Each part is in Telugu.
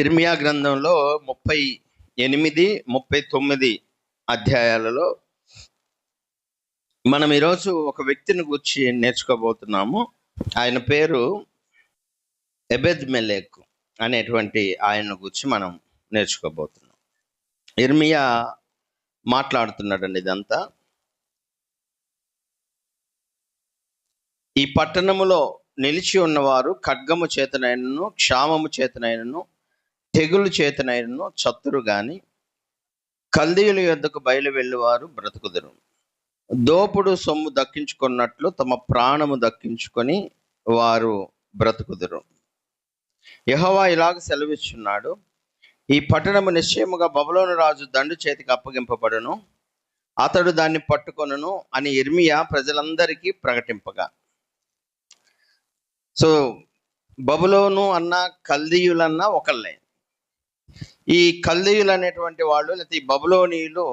ఇర్మియా గ్రంథంలో 38, 39 అధ్యాయాలలో మనం ఈరోజు ఒక వ్యక్తిని గురించి నేర్చుకోబోతున్నాము. ఆయన పేరు ఎబెద్మెలెకు అనేటువంటి ఆయన గురించి మనం నేర్చుకోబోతున్నాం. ఇర్మియా మాట్లాడుతున్నాడండి ఇదంతా. ఈ పట్టణములో నిలిచి ఉన్నవారు ఖడ్గము చేతనైనను, క్షామము చేతనైనను, తెగులు చేతనైనను చత్తురు గాని కల్దీయుల యొద్దకు బయలు వెళ్ళువారు బ్రతుకుదురు. దోపుడు సొమ్ము దక్కించుకున్నట్లు తమ ప్రాణము దక్కించుకొని వారు బ్రతుకుదురు. యెహోవా ఇలాగ సెలవిస్తున్నాడు, ఈ పట్టణము నిశ్చయముగా బబులోను రాజు దండు చేతికి అప్పగింపబడును, అతడు దాన్ని పట్టుకొనును అని ఇర్మియా ప్రజలందరికీ ప్రకటింపగా. సో బబులోను అన్న కల్దీయులన్నా ఒకళ్ళే. ఈ కల్దీయులు అనేటువంటి వాళ్ళు, లేకపోతే ఈ బబులోనీయులు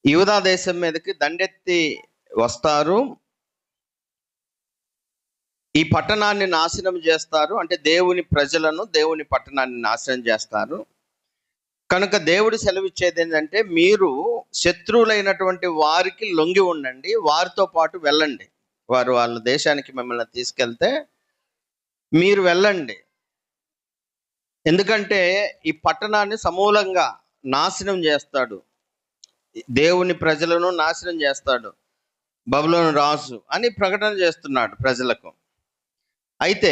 యూదా దేశం మీదకి దండెత్తి వస్తారు. ఈ పట్టణాన్ని నాశనం చేస్తారు. అంటే దేవుని ప్రజలను, దేవుని పట్టణాన్ని నాశనం చేస్తారు. కనుక దేవుడు సెలవిచ్చేది ఏంటంటే, మీరు శత్రువులైనటువంటి వారికి లొంగి ఉండండి, వారితో పాటు వెళ్ళండి. వారు వాళ్ళ దేశానికి మిమ్మల్ని తీసుకెళ్తే మీరు వెళ్ళండి. ఎందుకంటే ఈ పట్టణాన్ని సమూలంగా నాశనం చేస్తాడు, దేవుని ప్రజలను నాశనం చేస్తాడు బబులోను రాజు అని ప్రకటన చేస్తున్నాడు ప్రజలకు. అయితే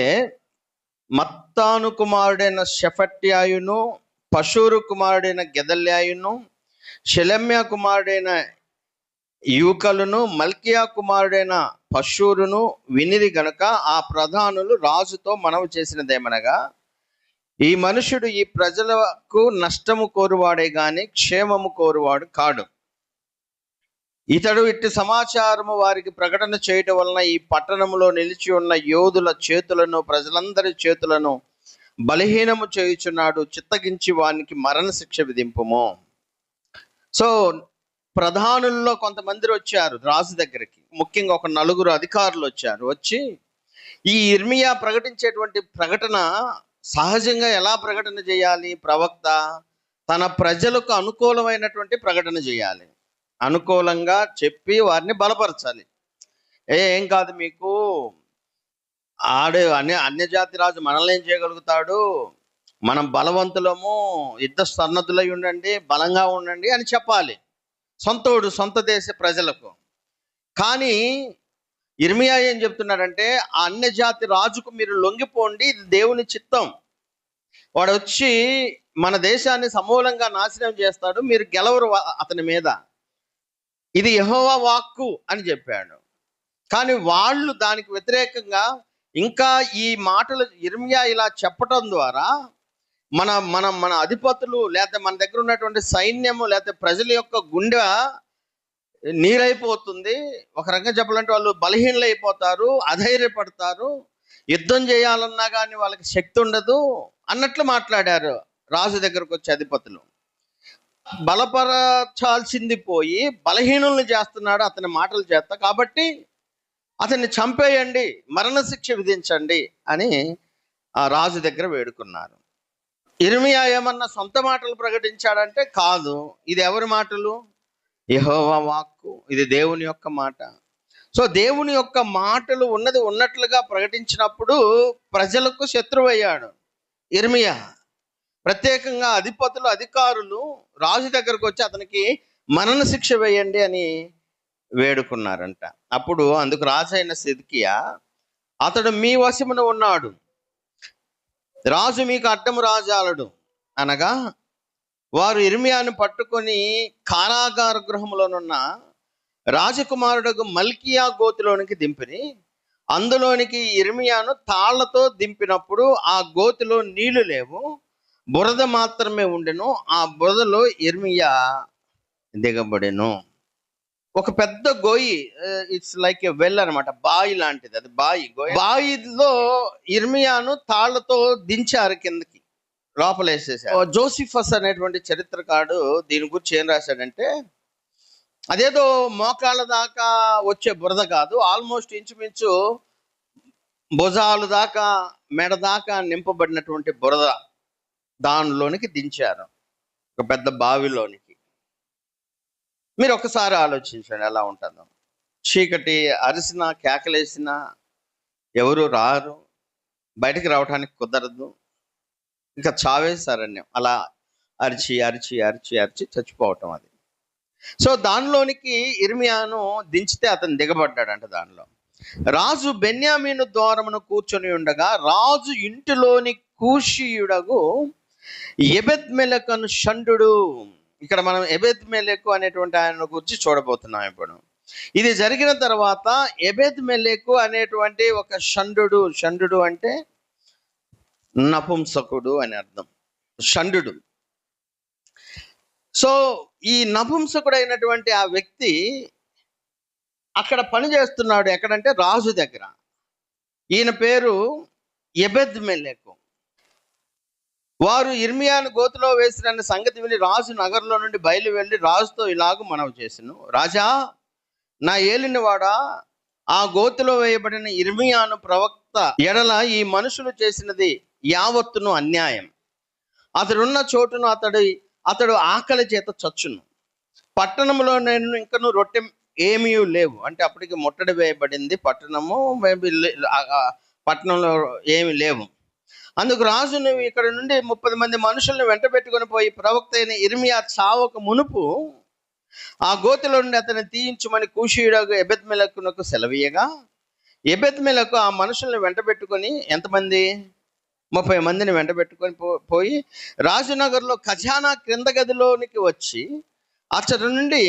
మత్తాను కుమారుడైన షెఫట్యాయును, పషూరు కుమారుడైన గెదల్యాయును, షెలెమ్యా కుమారుడైన యూకలును, మల్కియా కుమారుడైన పషూరును వినిరి గనుక ఆ ప్రధానులు రాజుతో మనవి చేసినదేమనగా, ఈ మనుషుడు ఈ ప్రజలకు నష్టము కోరువాడే గాని క్షేమము కోరువాడు కాడు. ఇతడు ఇట్టి సమాచారము వారికి ప్రకటన చేయటం వలన ఈ పట్టణములో నిలిచి ఉన్న యోధుల చేతులను, ప్రజలందరి చేతులను బలహీనము చేయుచున్నాడు. చిత్తగించి వానికి మరణ శిక్ష విధింపుము. సో ప్రధానుల్లో కొంతమంది వచ్చారు రాజు దగ్గరికి. ముఖ్యంగా ఒక 4 అధికారులు వచ్చారు. వచ్చి ఈ ఇర్మియా ప్రకటించేటువంటి ప్రకటన సహజంగా ఎలా ప్రకటన చేయాలి? ప్రవక్త తన ప్రజలకు అనుకూలమైనటువంటి ప్రకటన చేయాలి, అనుకూలంగా చెప్పి వారిని బలపరచాలి. ఏం కాదు మీకు, ఆడే అన్యజాతి రాజు మనల్ని ఏం చేయగలుగుతాడు, మనం బలవంతులము, యుద్ధ సన్నద్ధులై ఉండండి, బలంగా ఉండండి అని చెప్పాలి సొంత దేశ ప్రజలకు. కానీ ఇర్మియా ఏం చెప్తున్నాడంటే, ఆ అన్యజాతి రాజుకు మీరు లొంగిపోండి, ఇది దేవుని చిత్తం, వాడు వచ్చి మన దేశాన్ని సమూలంగా నాశనం చేస్తాడు, మీరు గెలవరు అతని మీద, ఇది యెహోవా వాక్కు అని చెప్పాడు. కానీ వాళ్ళు దానికి వ్యతిరేకంగా ఇంకా ఈ మాటలు ఇర్మియా ఇలా చెప్పటం ద్వారా మన మన మన అధిపతులు, లేకపోతే మన దగ్గర ఉన్నటువంటి సైన్యము, లేకపోతే ప్రజల యొక్క గుండె నీరైపోతుంది. ఒక రకంగా చెప్పాలంటే వాళ్ళు బలహీనలైపోతారు, అధైర్యపడతారు, యుద్ధం చేయాలన్నా కానీ వాళ్ళకి శక్తి ఉండదు అన్నట్లు మాట్లాడారు రాజు దగ్గరకు వచ్చే అధిపతులు. బలపరచాల్సింది పోయి బలహీనుల్ని చేస్తున్నాడు అతని మాటలు చేత. కాబట్టి అతన్ని చంపేయండి, మరణ శిక్ష విధించండి అని ఆ రాజు దగ్గర వేడుకున్నారు. ఇర్మియా ఏమన్నా సొంత మాటలు ప్రకటించాడంటే కాదు, ఇది ఎవరి మాటలు? యెహోవా వాక్కు, ఇది దేవుని యొక్క మాట. సో దేవుని యొక్క మాటలు ఉన్నది ఉన్నట్లుగా ప్రకటించినప్పుడు ప్రజలకు శత్రువయ్యాడు ఇర్మియా. ప్రత్యేకంగా అధిపతులు, అధికారులు రాజు దగ్గరకు వచ్చి అతనికి మరణ శిక్ష వేయండి అని వేడుకున్నారంట. అప్పుడు అందుకు రాజైన సిద్కియా, అతడు మీ వశమున ఉన్నాడు, రాజు మీకు అడ్డము రాజాలడు అనగా, వారు ఇర్మియాను పట్టుకొని కారాగార గృహంలోనున్న రాజకుమారుడు మల్కియా గోతిలోనికి దింపిని. అందులోనికి ఇర్మియాను తాళ్లతో దింపినప్పుడు ఆ గోతిలో నీళ్లు లేవు, బురద మాత్రమే ఉండెను. ఆ బురదలో ఇర్మియా దిగబడెను. ఒక పెద్ద గోయి, ఇట్స్ లైక్ ఎ వెల్ అనమాట, బావి లాంటిది. అది బావిలో ఇర్మియాను తాళ్లతో దించారు కిందకి, లోపలేసేసారు. జోసిఫస్ అనేటువంటి చరిత్రకారుడు దీని గురించి ఏం రాశాడంటే, అదేదో మోకాళ్ళ దాకా వచ్చే బురద కాదు, ఆల్మోస్ట్ ఇంచుమించు భుజాలు దాకా మెడదాకా నింపబడినటువంటి బురద దానిలోనికి దించారు, ఒక పెద్ద బావిలోనికి. మీరు ఒకసారి ఆలోచించండి ఎలా ఉంటుందో. చీకటి, అరిసినా కేకలేసినా ఎవరు రారు, బయటికి రావడానికి కుదరదు, ఇంకా చావే శరణ్యం. అలా అరిచి అరిచి అరిచి అరిచి చచ్చిపోవటం అది. సో దానిలోనికి ఇర్మియాను దించితే అతను దిగబడ్డాడంట. దానిలో రాజు బెన్యామీను ద్వారమును కూర్చొని ఉండగా రాజు ఇంటిలోని కూషీయుడగు ఎబెద్మెలెకును షండు. ఇక్కడ మనం ఎబెద్మెలెకు అనేటువంటి ఆయన గురించి చూడబోతున్నాం ఇప్పుడు. ఇది జరిగిన తర్వాత ఎబెద్మెలెకు అనేటువంటి ఒక షండు, షండు అంటే నపుంసకుడు అని అర్థం, షండు. సో ఈ నపుంసకుడు అయినటువంటి ఆ వ్యక్తి అక్కడ పని చేస్తున్నాడు. ఎక్కడంటే రాజు దగ్గర. ఈయన పేరు ఎబెద్మెలెకు. వారు ఇర్మియాను గోతిలో వేసిన సంగతి విని రాజు నగరంలో నుండి బయలు వెళ్ళి రాజుతో ఇలాగూ మనవి చేసెను. రాజా, నా ఏలినవాడా, ఆ గోతిలో వేయబడిన ఇర్మియాను ప్రవక్త ఎడల ఈ మనుషులు చేసినది యావత్తును అన్యాయం. అతడున్న చోటును అతడు ఆకలి చేత చచ్చును. పట్టణంలో నేను ఇంకను రొట్టె ఏమీ లేవు. అంటే అప్పటికి ముట్టడి వేయబడింది పట్టణము, పట్టణంలో ఏమి లేవు. అందుకు రాజు, నువ్వు ఇక్కడ నుండి 30 మంది మనుషుల్ని వెంట పెట్టుకొని పోయి ప్రవక్త అయిన ఇర్మియా చావక మునుపు ఆ గోతిలో నుండి అతన్ని తీయించమని కూషీయుడు ఎబెద్మెలెకునకు సెలవీయగా, ఎబెద్మెలెకు ఆ మనుషుల్ని వెంట పెట్టుకొని, ఎంతమంది? 30 మందిని వెంట పెట్టుకొని పోయి రాజునగర్లో ఖజానా క్రింద గదిలోనికి వచ్చి అతడి నుండి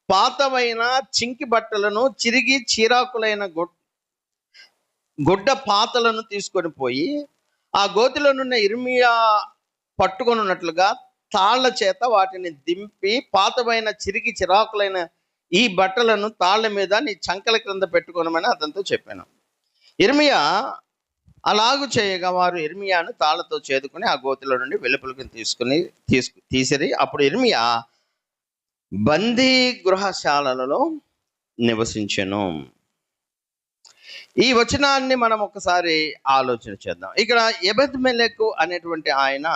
పాతమైన చింకి బట్టలను, చిరిగి చీరాకులైన గుడ్డ పాతలను తీసుకొని పోయి ఆ గోతిలో నుండి ఇర్మియా పట్టుకొని ఉన్నట్లుగా తాళ్ల చేత వాటిని దింపి, పాతమైన చిరిగి చిరాకులైన ఈ బట్టలను తాళ్ల మీద నీ చంకల క్రింద పెట్టుకోనమని అతనితో చెప్పాను. ఇర్మియా అలాగు చేయగా వారు ఇర్మియాను తాళ్లతో చేదుకొని ఆ గోతిలో నుండి వెలుపలికి తీసిరి. అప్పుడు ఇర్మియా బందీ గృహశాలలో నివసించెను. ఈ వచనాన్ని మనం ఒకసారి ఆలోచన చేద్దాం. ఇక్కడ ఎబెద్మెలెకు అనేటువంటి ఆయన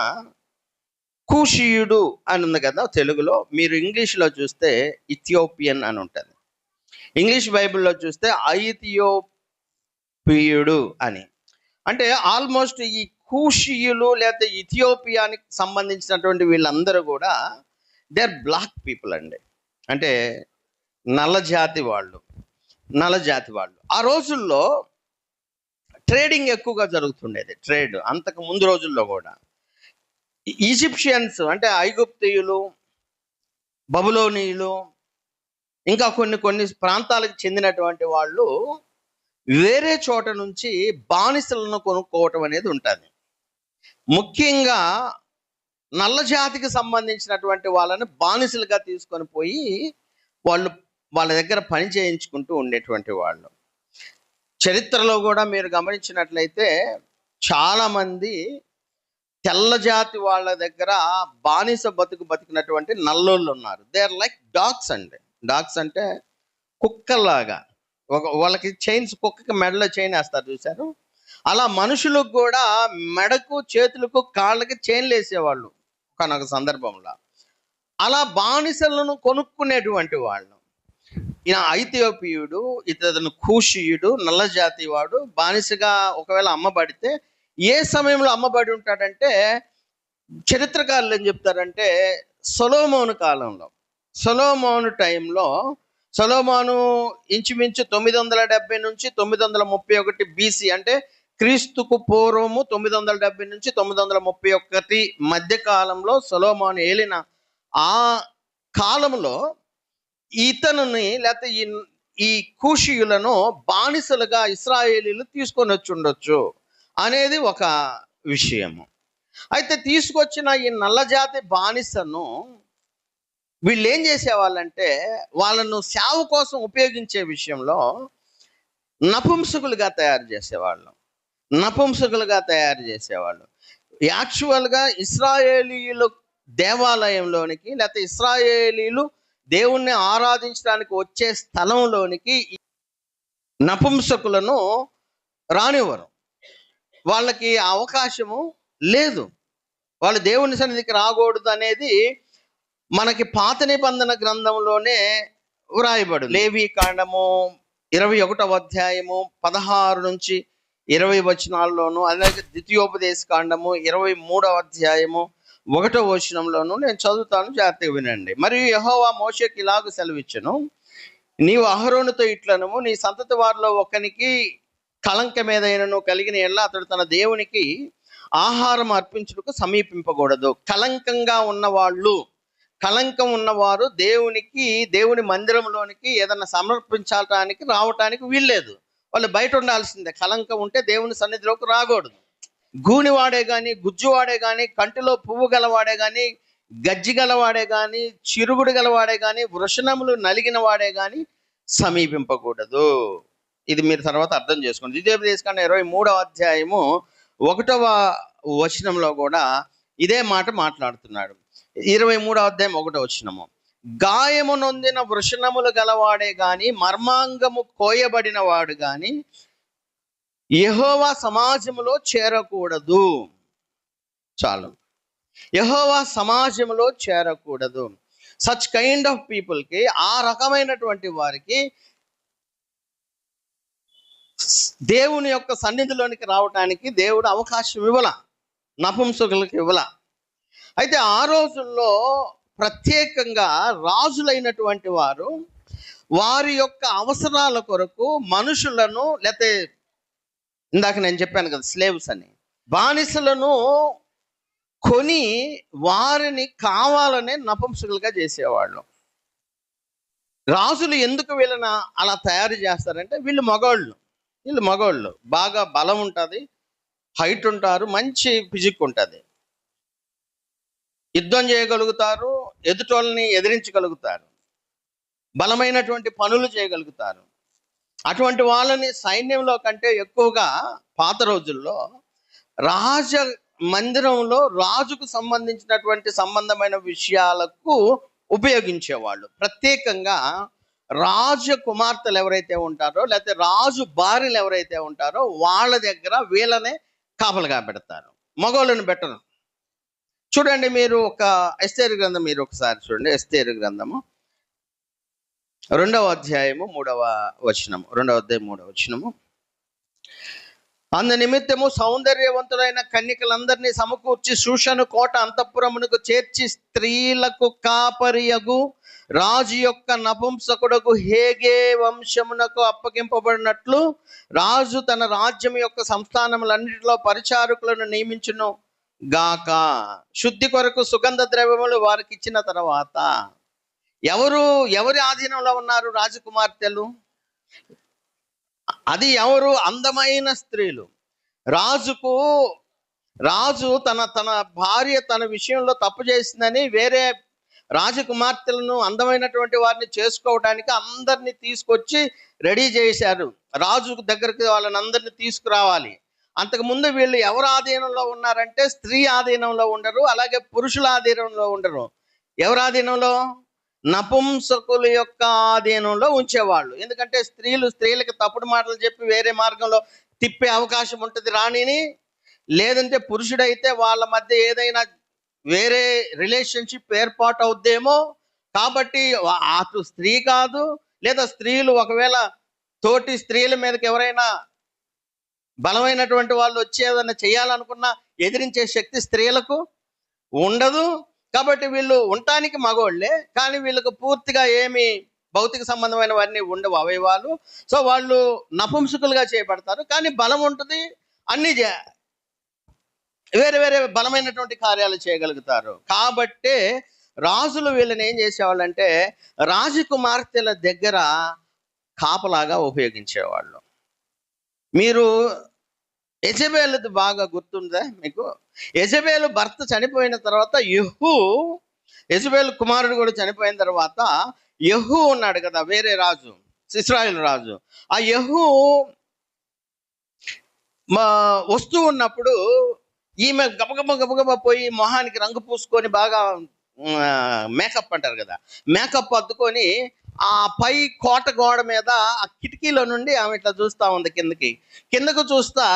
కూషీయుడు అని ఉంది కదా తెలుగులో. మీరు ఇంగ్లీష్లో చూస్తే ఇథియోపియన్ అని ఉంటుంది, ఇంగ్లీష్ బైబిల్లో చూస్తే ఐథియోపియుడు అని. అంటే ఆల్మోస్ట్ ఈ కూషీయులు లేదా ఇథియోపియానికి సంబంధించినటువంటి వీళ్ళందరూ కూడా దే ఆర్ బ్లాక్ పీపుల్ అండి. అంటే నల్ల జాతి వాళ్ళు. ఆ రోజుల్లో ట్రేడింగ్ ఎక్కువగా జరుగుతుండేది. ట్రేడ్ అంతకు ముందు రోజుల్లో కూడా ఈజిప్షియన్స్ అంటే ఐగుప్తీయులు, బబులోనీయులు, ఇంకా కొన్ని ప్రాంతాలకు చెందినటువంటి వాళ్ళు వేరే చోట నుంచి బానిసలను కొనుక్కోవటం అనేది ఉంటుంది. ముఖ్యంగా నల్ల జాతికి సంబంధించినటువంటి వాళ్ళని బానిసలుగా తీసుకొని పోయి వాళ్ళ దగ్గర పని చేయించుకుంటూ ఉండేటువంటి వాళ్ళు. చరిత్రలో కూడా మీరు గమనించినట్లయితే చాలామంది తెల్ల జాతి వాళ్ళ దగ్గర బానిస బతికినటువంటి నల్లోళ్ళు ఉన్నారు. దే ఆర్ లైక్ డాగ్స్ అండి. డాగ్స్ అంటే కుక్కలాగా. వాళ్ళకి చైన్స్, కుక్కకి మెడలో చైన్ వేస్తారు చూశారు, అలా మనుషులకు కూడా మెడకు, చేతులకు, కాళ్ళకి చైన్లు వేసేవాళ్ళు ఒకనొక సందర్భంలో. అలా బానిసలను కొనుక్కునేటువంటి వాళ్ళు. ఈయన ఐథియోపియుడు, ఇతను కూషీయుడు, నల్ల జాతి వాడు. బానిసగా ఒకవేళ అమ్మబడితే ఏ సమయంలో అమ్మబడి ఉంటాడంటే, చరిత్రకారులు ఏం చెప్తారంటే సొలొమోను కాలంలో, సొలొమోను టైంలో, సొలొమోను ఇంచుమించు 970 నుంచి 931 BC, అంటే క్రీస్తుకు పూర్వము 970 నుంచి 931 మధ్య కాలంలో సొలొమోను ఏలిన ఆ కాలంలో ఇతనుని లేకపోతే ఈ కూషీయులను బానిసలుగా ఇశ్రాయేలీలు తీసుకొని వచ్చి ఉండొచ్చు అనేది ఒక విషయము. అయితే తీసుకొచ్చిన ఈ నల్లజాతి బానిసను వీళ్ళు ఏం చేసేవాళ్ళంటే, వాళ్ళను సేవ కోసం ఉపయోగించే విషయంలో నపుంసకులుగా తయారు చేసేవాళ్ళు. యాక్చువల్గా ఇశ్రాయేలీయులు దేవాలయంలోనికి లేకపోతే ఇశ్రాయేలీలు దేవుణ్ణి ఆరాధించడానికి వచ్చే స్థలంలోనికి నపుంసకులను రానివ్వరు. వాళ్ళకి ఆ అవకాశము లేదు. వాళ్ళు దేవుని సన్నిధికి రాకూడదు అనేది మనకి పాత నిబంధన గ్రంథంలోనే వ్రాయబడు. లేవి కాండము 21వ అధ్యాయము 16 నుంచి 20 వచనాల్లోను, అలాగే ద్వితీయోపదేశ కాండము 23వ అధ్యాయము 1వ వచనంలోను నేను చదువుతాను, జాగ్రత్తగా వినండి. మరియు యెహోవా మోషేకి ఇలాగ సెలవిచ్చెను, నీవు అహరోనుతో ఇట్లనము, నీ సంతతి వారిలో ఒకనికి కళంకమేదైనను కలిగిన ఎడల అతడు తన దేవునికి ఆహారం అర్పించుటకు సమీపింపకూడదు. కళంకం ఉన్నవారు దేవుని మందిరంలోనికి ఏదన్నా సమర్పించడానికి రావటానికి వీల్లేదు. వాళ్ళు బయట ఉండాల్సిందే. కళంకం ఉంటే దేవుని సన్నిధిలోకి రాకూడదు. గూనివాడే కానీ, గుజ్జువాడే కానీ, కంటిలో పువ్వు గలవాడే కానీ, గజ్జి గలవాడే కానీ, చిరుగుడు గలవాడే కానీ, వృషణములు నలిగిన వాడే కానీ సమీపింపకూడదు. ఇది మీరు తర్వాత అర్థం చేసుకోండి. ద్వితీయోపదేశ కాండం 23వ అధ్యాయము 1వ వచనంలో కూడా ఇదే మాట మాట్లాడుతున్నాడు. 23వ అధ్యాయం 1వ వచనము, గాయము నొందిన వృషణములు గలవాడే గాని, మర్మాంగము కోయబడిన వాడు గాని యెహోవా సమాజములో చేరకూడదు. చాలు, యెహోవా సమాజంలో చేరకూడదు. సచ్ కైండ్ ఆఫ్ పీపుల్కి, ఆ రకమైనటువంటి వారికి దేవుని యొక్క సన్నిధిలోనికి రావటానికి దేవుడు అవకాశం ఇవ్వల, నపుంసకులకు ఇవ్వల. అయితే ఆ రోజుల్లో ప్రత్యేకంగా రాజులైనటువంటి వారు వారి యొక్క అవసరాల కొరకు మనుషులను, లేకపోతే ఇందాక నేను చెప్పాను కదా స్లేవ్స్ అని, బానిసలను కొని వారిని కావాలనే నపుంసకులుగా చేసేవాళ్ళు. రాజులు ఎందుకు వీళ్ళని అలా తయారు చేస్తారంటే వీళ్ళు మగవాళ్ళు బాగా బలం ఉంటుంది, హైట్ ఉంటారు, మంచి ఫిజిక్ ఉంటుంది, యుద్ధం చేయగలుగుతారు, ఎదుటోళ్ళని ఎదిరించగలుగుతారు, బలమైనటువంటి పనులు చేయగలుగుతారు. అటువంటి వాళ్ళని సైన్యంలో కంటే ఎక్కువగా పాత రోజుల్లో రాజ మందిరంలో రాజుకు సంబంధమైన విషయాలకు ఉపయోగించేవాళ్ళు. ప్రత్యేకంగా రాజకుమార్తెలు ఎవరైతే ఉంటారో, లేకపోతే రాజు భార్యలు ఎవరైతే ఉంటారో వాళ్ళ దగ్గర వీళ్ళనే కాపలుగా పెడతారు, మగవాళ్ళని పెట్టరు. చూడండి, మీరు ఒక ఎస్తేరు గ్రంథం మీరు ఒకసారి చూడండి. ఎస్తేరు గ్రంథము 2వ అధ్యాయము 3వ వచనము, 2వ అధ్యాయం 3వ వచనము, అందు నిమిత్తము సౌందర్యవంతులైన కన్యకలందరినీ సమకూర్చి షూషను కోట అంతఃపురమునకు చేర్చి స్త్రీలకు కాపరియగు రాజు యొక్క నపుంసకుడకు హేగే వంశమునకు అప్పగింపబడినట్లు రాజు తన రాజ్యం యొక్క సంస్థానములన్నిటిలో పరిచారకులను నియమించును గాక. శుద్ధి కొరకు సుగంధ ద్రవ్యములు వారికి ఇచ్చిన తర్వాత ఎవరి ఆధీనంలో ఉన్నారు రాజకుమార్తెలు? అది ఎవరు? అందమైన స్త్రీలు. రాజు తన భార్య తన విషయంలో తప్పు చేసిందని వేరే రాజకుమార్తెలను, అందమైనటువంటి వారిని చేసుకోవడానికి అందరినీ తీసుకొచ్చి రెడీ చేశారు. రాజు దగ్గరికి వాళ్ళని అందరినీ తీసుకురావాలి. అంతకుముందు వీళ్ళు ఎవరు ఆధీనంలో ఉన్నారంటే స్త్రీ ఆధీనంలో ఉండరు, అలాగే పురుషుల ఆధీనంలో ఉండరు. ఎవరి ఆధీనంలో? నపుంసకుల యొక్క ఆధీనంలో ఉంచేవాళ్ళు. ఎందుకంటే స్త్రీలకు తప్పుడు మాటలు చెప్పి వేరే మార్గంలో తిప్పే అవకాశం ఉంటుంది రాణిని. లేదంటే పురుషుడైతే వాళ్ళ మధ్య ఏదైనా వేరే రిలేషన్షిప్ ఏర్పాటు అవుద్దేమో. కాబట్టి అటు స్త్రీ కాదు, లేదా స్త్రీలు ఒకవేళ తోటి స్త్రీల మీదకి ఎవరైనా బలమైనటువంటి వాళ్ళు వచ్చి ఏదైనా చేయాలనుకున్నా ఎదిరించే శక్తి స్త్రీలకు ఉండదు. కాబట్టి వీళ్ళు ఉండటానికి మగవాళ్ళే, కానీ వీళ్ళకు పూర్తిగా ఏమి భౌతిక సంబంధమైనవన్నీ ఉండవు అవయవాలు. సో వాళ్ళు నపుంసకులుగా చేయబడతారు, కానీ బలం ఉంటుంది, అన్ని వేరే వేరే బలమైనటువంటి కార్యాలు చేయగలుగుతారు. కాబట్టే రాజులు వీళ్ళని ఏం చేసేవాళ్ళంటే రాజకుమార్తెల దగ్గర కాపలాగా ఉపయోగించేవాళ్ళు. మీరు యెజబెలుది బాగా గుర్తుందా మీకు? యెజబెలు భర్త చనిపోయిన తర్వాత యెజబెలు కుమారుడు కూడా చనిపోయిన తర్వాత యెహూ ఉన్నాడు కదా, వేరే రాజు, ఇశ్రాయేలు రాజు. ఆ యెహూ వస్తూ ఉన్నప్పుడు ఈమె గబగబ పోయి మొహానికి రంగు పూసుకొని బాగా మేకప్ అంటారు కదా, మేకప్ అద్దుకొని ఆ పై కోట గోడ మీద ఆ కిటికీలో నుండి ఆమె ఇట్లా చూస్తా ఉంది కిందకు చూస్తా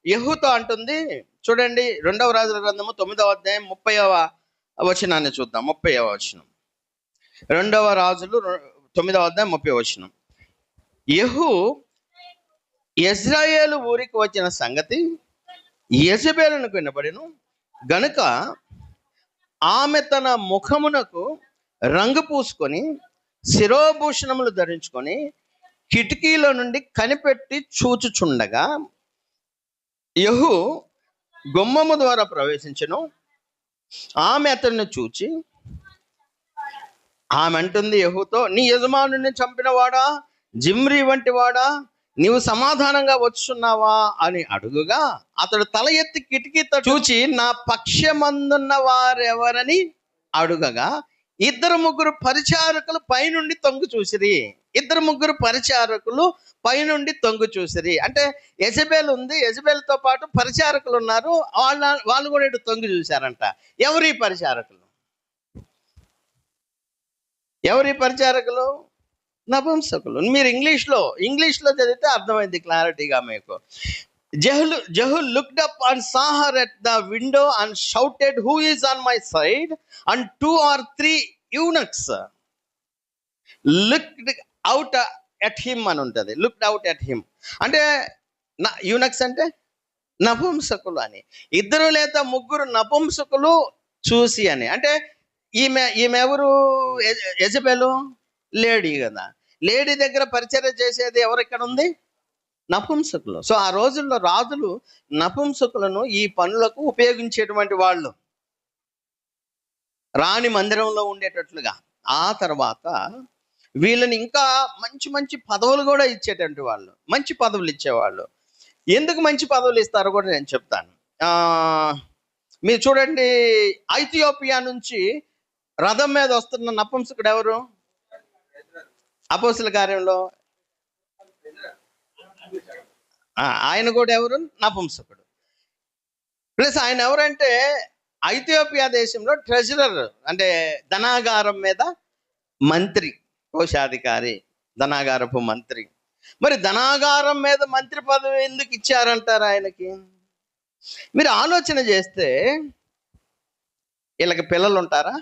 యెహూతో అంటుంది. చూడండి 2వ రాజుల గ్రంథము 9వ అధ్యాయం 30వ వచనాన్ని చూద్దాం. 30వ వచనం, 2వ రాజులు 9వ అధ్యాయం 30వ వచనం. యెహూ యెజ్రెయేలు ఊరికి వచ్చిన సంగతి యెజెబెలునకు వినబడెను గనుక ఆమె తన ముఖమునకు రంగు పూసుకొని శిరోభూషణములు ధరించుకొని కిటికీలో నుండి కనిపెట్టి చూచుచుండగా యెహూ గుమ్మము ద్వారా ప్రవేశించెను. ఆమె అతన్ని చూచి ఆమె అంటుంది యెహూతో, నీ యజమానుని చంపిన వాడా, జిమ్రీ వంటి వాడా, నీవు సమాధానంగా వచ్చున్నావా అని అడుగుగా అతడు తల ఎత్తి కిటికీతో చూచి నా పక్షమందున్న వారెవరని అడుగగా 2-3 పరిచారకులు పైనుండి తొంగు చూసిరి. 2-3 పరిచారకులు పైనుండి తొంగు చూసిరి. అంటే యెజెబెల్ ఉంది, యెజెబెల్తో పాటు పరిచారకులు ఉన్నారు. వాళ్ళు కూడా ఇటు తొంగి చూశారంట. ఎవరి పరిచారకులు? ఎవరి పరిచారకులు? నపుంసకులు. మీరు ఇంగ్లీష్లో చదివితే అర్థమైంది క్లారిటీగా మీకు. Jehu looked up and saw her at the window and shouted, who is on my side? And 2 or 3 eunuchs looked out at him అని ఉంటుంది. looked out at him అంటే యూనక్స్ అంటే నపుంసకులు అని. 2 లేదా 3 నపుంసకులు చూసి అని. అంటే ఈమె ఎవరు? యెజెబెలు లేడీ కదా. లేడీ దగ్గర పరిచర్య చేసేది ఎవరు ఇక్కడ ఉంది? నపుంసకులు. సో ఆ రోజుల్లో రాజులు నపుంసకులను ఈ పనులకు ఉపయోగించేటువంటి వాళ్ళు, రాణి మందిరంలో ఉండేటట్లుగా. ఆ తర్వాత వీళ్ళని ఇంకా మంచి మంచి పదవులు కూడా ఇచ్చేటువంటి వాళ్ళు, మంచి పదవులు ఇచ్చేవాళ్ళు. ఎందుకు మంచి పదవులు ఇస్తారో కూడా నేను చెప్తాను. మీరు చూడండి, ఐథియోపియా నుంచి రథం మీద వస్తున్న నపుంసకుడు ఎవరు? అపోస్తుల కార్యంలో ఆయన కూడా ఎవరు? నపుంసకుడు. ప్లస్ ఆయన ఎవరంటే ఐథియోపియా దేశంలో ట్రెజరర్, అంటే ధనాగారం మీద మంత్రి, కోశాధికారి, ధనాగారపు మంత్రి. మరి ధనాగారం మీద మంత్రి పదవి ఎందుకు ఇచ్చారంటారు ఆయనకి? మీరు ఆలోచన చేస్తే వీళ్ళకి పిల్లలు ఉంటారా?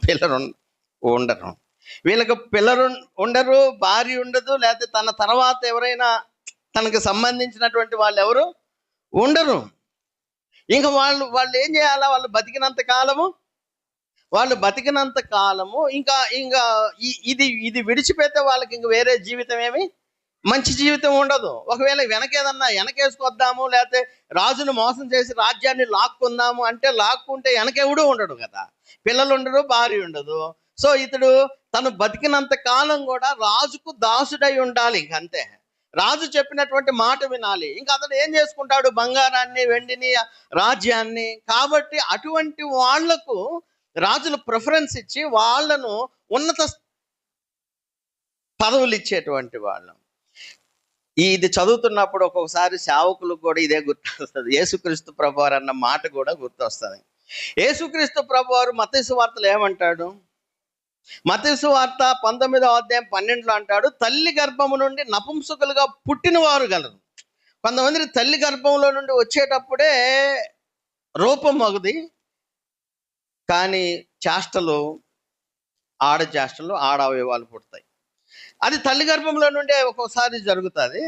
పిల్లలు ఉండరు. వీళ్ళకి పిల్లలు ఉండరు, భార్య ఉండదు, లేకపోతే తన తర్వాత ఎవరైనా తనకు సంబంధించినటువంటి వాళ్ళు ఎవరు ఉండరు. ఇంకా వాళ్ళు ఏం చేయాలా? వాళ్ళు బతికినంత కాలము ఇంకా ఇది విడిచిపెడితే వాళ్ళకి ఇంక వేరే జీవితం ఏమి, మంచి జీవితం ఉండదు. ఒకవేళ వెనకేసుకొద్దాము, లేకపోతే రాజును మోసం చేసి రాజ్యాన్ని లాక్కుందాము అంటే లాక్కుంటే వెనకెవడూ ఉండడు కదా, పిల్లలు ఉండరు, భార్య ఉండదు. సో ఇతడు తను బతికినంత కాలం కూడా రాజుకు దాసుడై ఉండాలి. ఇంకంతే, రాజు చెప్పినటువంటి మాట వినాలి. ఇంకా అతడు ఏం చేసుకుంటాడు? బంగారాన్ని, వెండిని, రాజ్యాన్ని. కాబట్టి అటువంటి వాళ్లకు రాజులు ప్రిఫరెన్స్ ఇచ్చి వాళ్లను ఉన్నత పదవులు ఇచ్చేటువంటి వాళ్ళు. ఇది చదువుతున్నప్పుడు ఒక్కొక్కసారి సేవకులకు కూడా ఇదే గుర్తొస్తుంది. యేసుక్రీస్తు ప్రభువారు అన్న మాట కూడా గుర్తొస్తుంది. యేసుక్రీస్తు ప్రభువారు మత్తయి సువార్తలో ఏమంటాడు? మత్తయి సువార్త 19వ అధ్యాయం 12లో అంటాడు, తల్లి గర్భము నుండి నపుంసకులుగా పుట్టిన వారు గలరు. కొంతమంది తల్లి గర్భంలో నుండి వచ్చేటప్పుడే రూపం మగది, కానీ చేష్టలు ఆడ అవయవాలు పుడతాయి. అది తల్లి గర్భంలో నుండే ఒక్కోసారి జరుగుతుంది.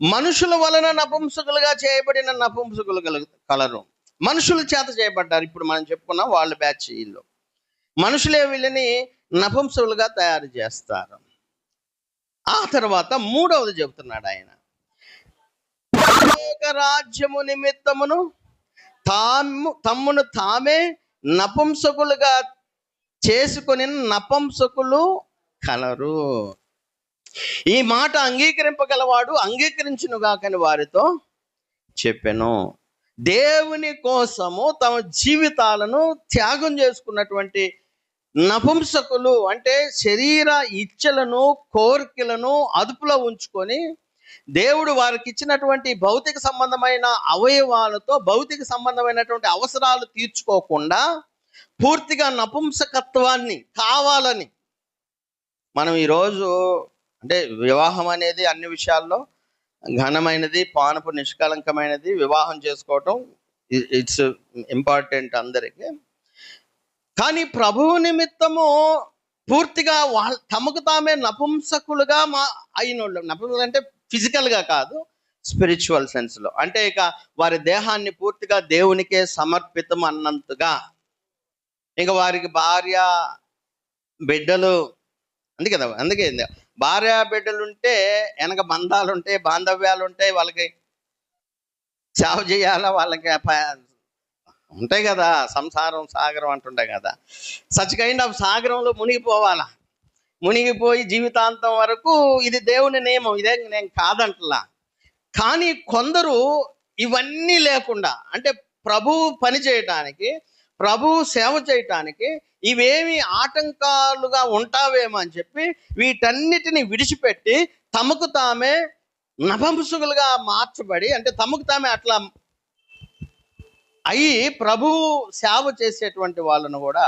మనుషుల వలన నపుంసకులుగా చేయబడిన నపుంసకులు కలరు. మనుషుల చేత చేయబడ్డారు. ఇప్పుడు మనం చెప్పుకున్నాం వాళ్ళ బ్యాచ్ వీళ్ళు. మనుషులే వీళ్ళని నపుంసకులుగా తయారు చేస్తారు. ఆ తర్వాత 3వది చెబుతున్నాడు ఆయన, రాజ్యము నిమిత్తమును తమ్మును తామే నపుంసకులుగా చేసుకొని నపుంసకులు కలరు. ఈ మాట అంగీకరింపగలవాడు అంగీకరించునుగాకని వారితో చెప్పెను. దేవుని కోసము తమ జీవితాలను త్యాగం చేసుకున్నటువంటి నపుంసకులు, అంటే శరీర ఇచ్చలను, కోరికలను అదుపులో ఉంచుకొని దేవుడు వారికి ఇచ్చినటువంటి భౌతిక సంబంధమైన అవయవాలతో భౌతిక సంబంధమైనటువంటి అవసరాలు తీర్చుకోకుండా పూర్తిగా నపుంసకత్వాన్ని కావాలని, మనం ఈరోజు అంటే వివాహం అనేది అన్ని విషయాల్లో ఘనమైనది, పానుపు నిష్కలంకమైనది. వివాహం చేసుకోవటం ఇట్స్ ఇంపార్టెంట్ అందరికీ. కానీ ప్రభువు నిమిత్తము పూర్తిగా వాళ్ళ తమకు తామే నపుంసకులుగా అయినోళ్ళు. నపుంసకులు అంటే ఫిజికల్గా కాదు, స్పిరిచువల్ సెన్స్లో. అంటే ఇక వారి దేహాన్ని పూర్తిగా దేవునికే సమర్పితం అన్నంతగా. ఇక వారికి భార్య బిడ్డలు అంది కదా, అందుకే భార్య బిడ్డలుంటే వెనక బంధాలు ఉంటాయి, బాంధవ్యాలు ఉంటాయి, వాళ్ళకి సేవ చేయాలా, వాళ్ళకి ఉంటాయి కదా, సంసారం సాగరం అంటుంటాయి కదా. సచ్ కైండ్ ఆఫ్ సాగరంలో మునిగిపోవాలా. మునిగిపోయి జీవితాంతం వరకు ఇది దేవుని నియమం, ఇదే నేను కాదంటలా. కానీ కొందరు ఇవన్నీ లేకుండా, అంటే ప్రభు పని చేయటానికి, ప్రభు సేవ చేయటానికి ఇవేమి ఆటంకాలుగా ఉంటావేమో అని చెప్పి వీటన్నిటిని విడిచిపెట్టి తమకు తామే నపుంసకులుగా మార్చబడి, అంటే తమకు తామే అట్లా అయి ప్రభు సేవ చేసేటువంటి వాళ్ళను కూడా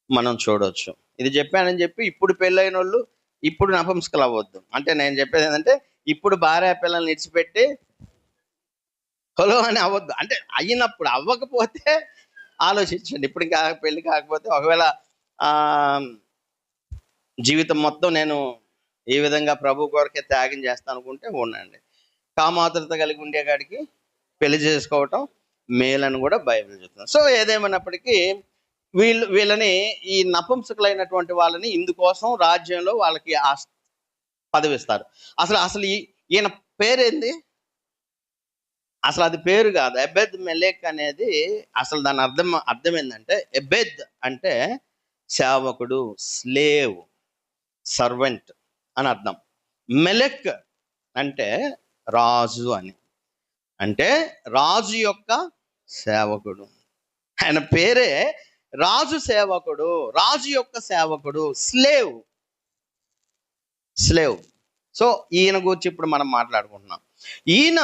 మనం చూడవచ్చు. ఇది చెప్పానని చెప్పి ఇప్పుడు పెళ్ళైన వాళ్ళు ఇప్పుడు నపుంసకులు అవ్వద్దు. అంటే నేను చెప్పేది ఏంటంటే, ఇప్పుడు భార్య పిల్లల్ని విడిచిపెట్టి హలో అని అవ్వద్దు. అంటే అయినప్పుడు, అవ్వకపోతే ఆలోచించండి. ఇప్పుడు ఇంకా పెళ్ళి కాకపోతే, ఒకవేళ జీవితం మొత్తం నేను ఈ విధంగా ప్రభు కొరకే త్యాగం చేస్తాను అనుకుంటే ఉండండి. కామాతురత కలిగి ఉండేకాడికి పెళ్లి చేసుకోవటం మేలని కూడా బైబిల్ చెప్తుంది. సో ఏదేమైనప్పటికీ వీళ్ళని, ఈ నపుంసకులైనటువంటి వాళ్ళని ఇందుకోసం రాజ్యంలో వాళ్ళకి పదవిస్తారు. అసలు ఈయన పేరేంది? అసలు అది పేరు కాదు. ఎబెద్ మెలెక్ అనేది అసలు దాని అర్థం ఏంటంటే, ఎబెద్ అంటే సేవకుడు, స్లేవ్, సర్వెంట్ అని అర్థం. మెలెక్ అంటే రాజు అని, అంటే రాజు యొక్క సేవకుడు. ఆయన పేరే రాజు సేవకుడు, రాజు యొక్క సేవకుడు, స్లేవ్. సో ఈయన గురించి ఇప్పుడు మనం మాట్లాడుకుంటున్నాం. ఈయన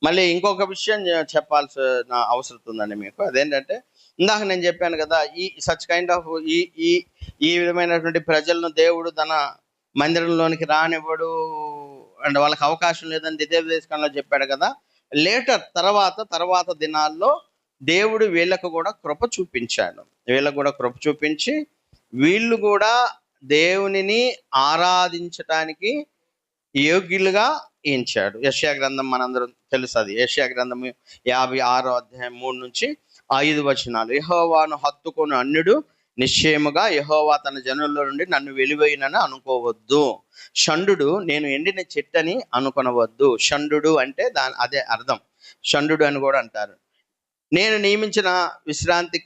మళ్ళీ ఇంకొక విషయం చెప్పాల్సిన అవసరం ఉందండి మీకు. అదేంటంటే, ఇందాక నేను చెప్పాను కదా, ఈ సచ్ కైండ్ ఆఫ్ ఈ విధమైనటువంటి ప్రజలను దేవుడు తన మందిరంలోనికి రానివ్వడు, అండ్ వాళ్ళకి అవకాశం లేదని ద్వితీయోపదేశకాండంలో చెప్పాడు కదా. లేటర్ తర్వాత దినాల్లో దేవుడు వీళ్ళకు కూడా కృప చూపించాడు. వీళ్ళకు కూడా కృప చూపించి వీళ్ళు కూడా దేవునిని ఆరాధించటానికి యోగ్యులుగా ఎంచాడు. యెషయా గ్రంథం మనందరం తెలుసు, అది యెషయా గ్రంథం 56వ అధ్యాయం 3 నుంచి 5 వచనాలు. యెహోవాను హత్తుకొని అన్యుడు నిశ్చయముగా యెహోవా తన జనుల్లో నుండి నన్ను వెలివేయునని అనుకోవద్దు. షండు నేను ఎండిన చెట్టని అనుకొనవద్దు. షండు అంటే అదే అర్థం, షండు అని కూడా అంటారు. నేను నియమించిన విశ్రాంతి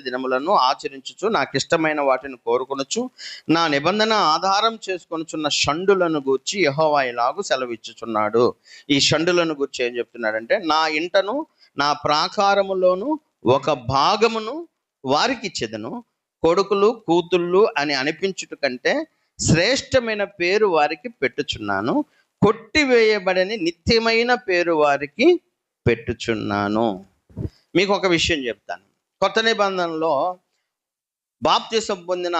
దినములను ఆచరించుచు నాకు ఇష్టమైన వాటిని కోరుకొనొచ్చు నా నిబంధన ఆధారం చేసుకొనుచున్న షండులను గూర్చి యెహోవా ఇలాగు సెలవిచ్చుచున్నాడు. ఈ షండులను గూర్చి ఏం చెప్తున్నాడంటే, నా ఇంటను నా ప్రాకారములోను ఒక భాగమును వారికి ఇచ్చేదను, కొడుకులు కూతుళ్ళు అని అనిపించుట కంటే శ్రేష్టమైన పేరు వారికి పెట్టుచున్నాను, కొట్టివేయబడని నిత్యమైన పేరు వారికి పెట్టుచున్నాను. మీకు ఒక విషయం చెప్తాను. కొత్త నిబంధనలో బాప్తిసం పొందిన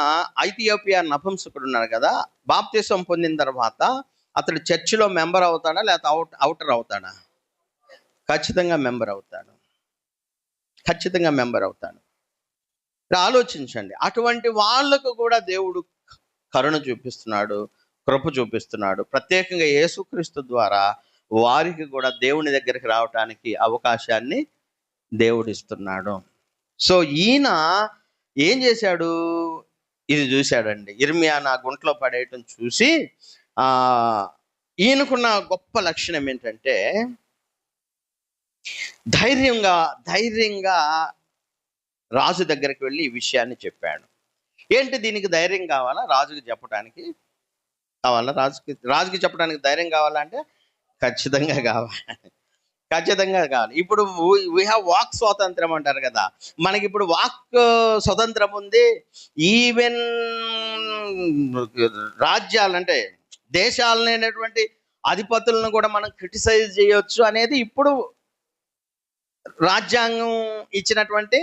ఐథియోపియా నపుంసకుడు ఉన్నాడు కదా. బాప్తిసం పొందిన తర్వాత అతడు చర్చిలో మెంబర్ అవుతాడా లేకపోతే అవుటర్ అవుతాడా? ఖచ్చితంగా మెంబర్ అవుతాడు. ఆలోచించండి. అటువంటి వాళ్లకు కూడా దేవుడు కరుణ చూపిస్తున్నాడు, కృప చూపిస్తున్నాడు. ప్రత్యేకంగా యేసుక్రీస్తు ద్వారా వారికి కూడా దేవుని దగ్గరికి రావటానికి అవకాశాన్ని దేవుడు ఇస్తున్నాడు. సో ఈయన ఏం చేశాడు? ఇది చూశాడండి. ఇర్మియా నా గుంట్లో పడేయటం చూసి ఈయనకున్న గొప్ప లక్షణం ఏంటంటే, ధైర్యంగా రాజు దగ్గరికి వెళ్ళి ఈ విషయాన్ని చెప్పాడు. ఏంటి దీనికి ధైర్యం కావాలా? రాజుకి చెప్పడానికి కావాలా? రాజుకి చెప్పడానికి ధైర్యం కావాలంటే ఖచ్చితంగా కావాలి. ఇప్పుడు వీ హ్యావ్ వాక్ స్వాతంత్రం అంటారు కదా. మనకి ఇప్పుడు వాక్ స్వతంత్రం ఉంది. ఈవెన్ రాజ్యాలంటే దేశాలనేటువంటి అధిపతులను కూడా మనం క్రిటిసైజ్ చేయొచ్చు అనేది ఇప్పుడు రాజ్యాంగం ఇచ్చినటువంటి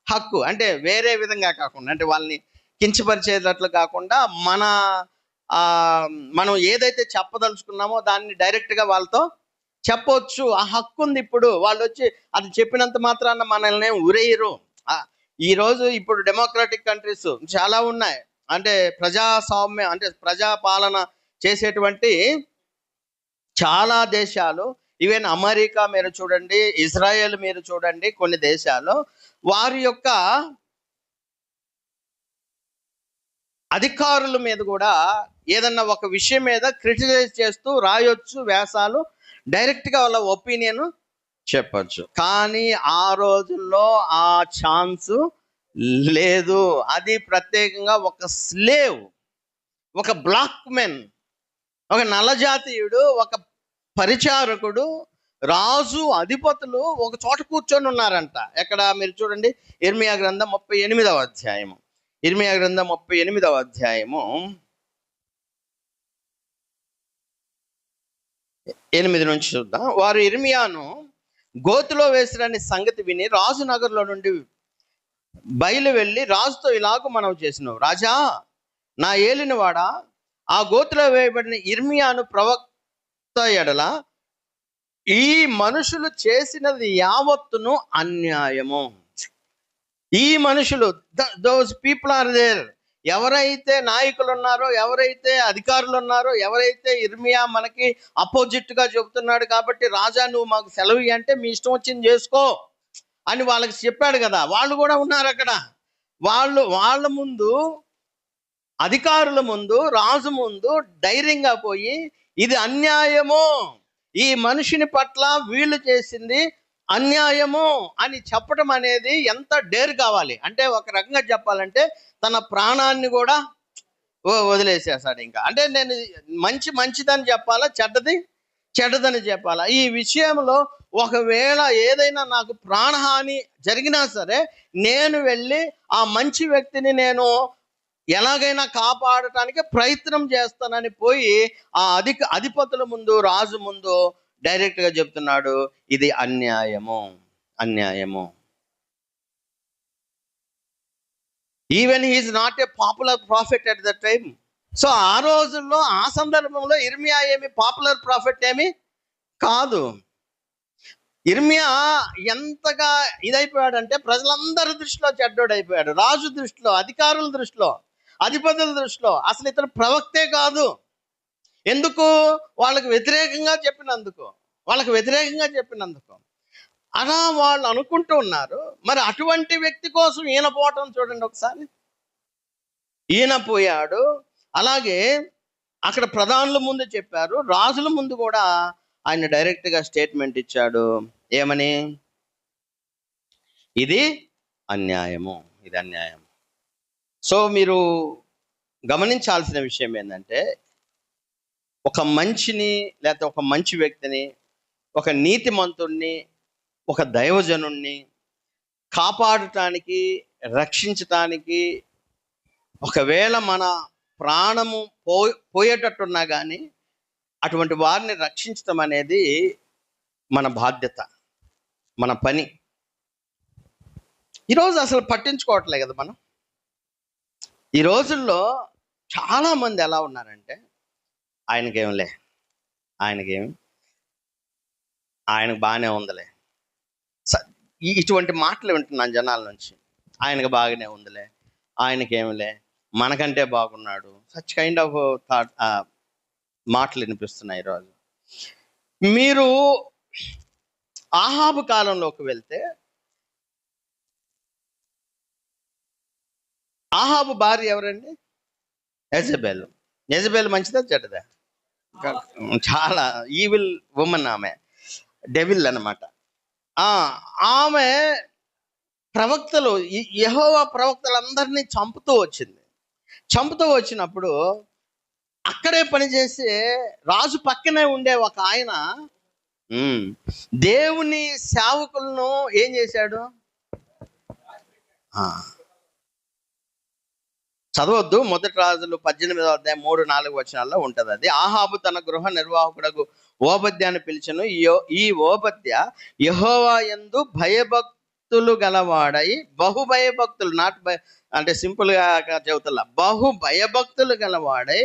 హక్కు. అంటే వేరే విధంగా కాకుండా, అంటే వాళ్ళని కించపరిచేటట్లు కాకుండా మనం ఏదైతే చెప్పదలుచుకున్నామో దాన్ని డైరెక్ట్గా వాళ్ళతో చెప్పొచ్చు. ఆ హక్కు ఉంది. ఇప్పుడు వాళ్ళు వచ్చి అది చెప్పినంత మాత్రాన మనల్ని ఉరేయరు. ఈరోజు ఇప్పుడు డెమోక్రాటిక్ కంట్రీస్ చాలా ఉన్నాయి, అంటే ప్రజాస్వామ్యం అంటే ప్రజాపాలన చేసేటువంటి చాలా దేశాలు, ఈవెన్ అమెరికా మీరు చూడండి, ఇజ్రాయెల్ మీరు చూడండి, కొన్ని దేశాలు వారి యొక్క అధికారుల మీద కూడా ఏదన్నా ఒక విషయం మీద క్రిటిసైజ్ చేస్తూ రాయొచ్చు వ్యాసాలు, డైరెక్ట్గా వాళ్ళ ఒపీనియన్ చెప్పచ్చు. కానీ ఆ రోజుల్లో ఆ ఛాన్స్ లేదు. అది ప్రత్యేకంగా ఒక స్లేవ్, ఒక బ్లాక్ మెన్, ఒక నల్లజాతీయుడు, ఒక పరిచారకుడు, రాజు, అధిపతులు ఒక చోట కూర్చొని ఉన్నారంట. ఎక్కడ మీరు చూడండి, ఇర్మియా గ్రంథం 38వ అధ్యాయము. ఇర్మియా గ్రంథం 38వ అధ్యాయము 8 నుంచి చూద్దాం. వారు ఇర్మియాను గోతిలో వేసిరని సంగతి విని రాజు నగర్లో నుండి బయలు వెళ్ళి రాజుతో ఇలాగూ మనవి చేసినావు, రాజా, నా ఏలినవాడా, ఆ గోతిలో వేయబడిన ఇర్మియాను ప్రవక్త ఎడల ఈ మనుషులు చేసినది యావత్తును అన్యాయము. ఈ మనుషులు, దోస్ పీపుల్ ఆర్ దేర్, ఎవరైతే నాయకులు ఉన్నారో, ఎవరైతే అధికారులు ఉన్నారో, ఎవరైతే ఇర్మియా మనకి అపోజిట్గా చెబుతున్నాడు కాబట్టి రాజా నువ్వు మాకు సెలవు అంటే మీ ఇష్టం వచ్చింది చేసుకో అని వాళ్ళకి చెప్పాడు కదా, వాళ్ళు కూడా ఉన్నారు అక్కడ. వాళ్ళ ముందు, అధికారుల ముందు, రాజు ముందు ధైర్యంగా పోయి ఇది అన్యాయము, ఈ మనిషిని పట్ల వీళ్ళు చేసింది అన్యాయము అని చెప్పడం అనేది ఎంత డేర్ కావాలి అంటే, ఒక రకంగా చెప్పాలంటే తన ప్రాణాన్ని కూడా వదిలేసేసాడు. ఇంకా అంటే నేను మంచిదని చెప్పాలా, చెడ్డదని చెప్పాలా? ఈ విషయంలో ఒకవేళ ఏదైనా నాకు ప్రాణహాని జరిగినా సరే నేను వెళ్ళి ఆ మంచి వ్యక్తిని నేను ఎలాగైనా కాపాడటానికి ప్రయత్నం చేస్తానని పోయి ఆ అధిపతుల ముందు, రాజు ముందు డైరెక్ట్గా చెప్తున్నాడు, ఇది అన్యాయము. Even he's not a popular prophet at the time. So ఆ రోజుల్లో, ఆ సందర్భంలో ఇర్మియా ఏమి పాపులర్ ప్రాఫిట్ ఏమి కాదు. ఇర్మియా ఎంతగా ఇదైపోయాడంటే ప్రజలందరి దృష్టిలో చెడ్డోడైపోయాడు. రాజు దృష్టిలో, అధికారుల దృష్టిలో, అధిపతుల దృష్టిలో అసలు ఇతను ప్రవక్తే కాదు. ఎందుకు? వాళ్ళకి వ్యతిరేకంగా చెప్పినందుకు. అలా వాళ్ళు అనుకుంటూ ఉన్నారు. మరి అటువంటి వ్యక్తి కోసం ఈయన పోవటం చూడండి ఒకసారి. ఈయన పోయాడు. అలాగే అక్కడ ప్రధానుల ముందు చెప్పారు, రాజుల ముందు కూడా ఆయన డైరెక్ట్గా స్టేట్మెంట్ ఇచ్చాడు. ఏమని? ఇది అన్యాయము. సో మీరు గమనించాల్సిన విషయం ఏంటంటే, ఒక మనిషిని లేకపోతే ఒక మంచి వ్యక్తిని, ఒక నీతిమంతుణ్ణి, ఒక దైవజనుణ్ణి కాపాడటానికి, రక్షించటానికి, ఒకవేళ మన ప్రాణము పోయేటట్టున్నా కానీ అటువంటి వారిని రక్షించటం అనేది మన బాధ్యత, మన పని. ఈరోజు అసలు పట్టించుకోవట్లే కదా మనం. ఈ రోజుల్లో చాలామంది ఎలా ఉన్నారంటే, ఆయనకు బాగానే ఉందిలే, ఇటువంటి మాటలు వింటున్నాను జనాల నుంచి. ఆయనకు బాగానే ఉందిలే, ఆయనకేమిలే, మనకంటే బాగున్నాడు, సచ్ కైండ్ ఆఫ్ థాట్ మాటలు వినిపిస్తున్నాయి ఈరోజు. మీరు ఆహాబు కాలంలోకి వెళ్తే, ఆహాబు భార్య ఎవరండి? యెజబెల్ మంచిదా చెడ్డదా? చాలా ఈవిల్ ఉమెన్, ఆమె డెవిల్ అన్నమాట. ఆమె ప్రవక్తలు, యెహోవా ప్రవక్తలందరినీ చంపుతూ వచ్చినప్పుడు అక్కడే పనిచేసే రాజు పక్కనే ఉండే ఒక ఆయన దేవుని సేవకులను ఏం చేశాడు? చదవద్దు, మొదటి రాజులు 18వ అధ్యాయం 3-4 వచనాల్లో ఉంటుంది అది. ఆహాబు తన గృహ నిర్వాహకుడకు ఓబద్యాన్ని పిలిచెను. ఈ ఓబద్య యెహోవా యందు భయభక్తులు భయభక్తులు గలవాడై భయభక్తులు అంటే సింపుల్గా చెబుతున్నా, భయభక్తులు గలవాడై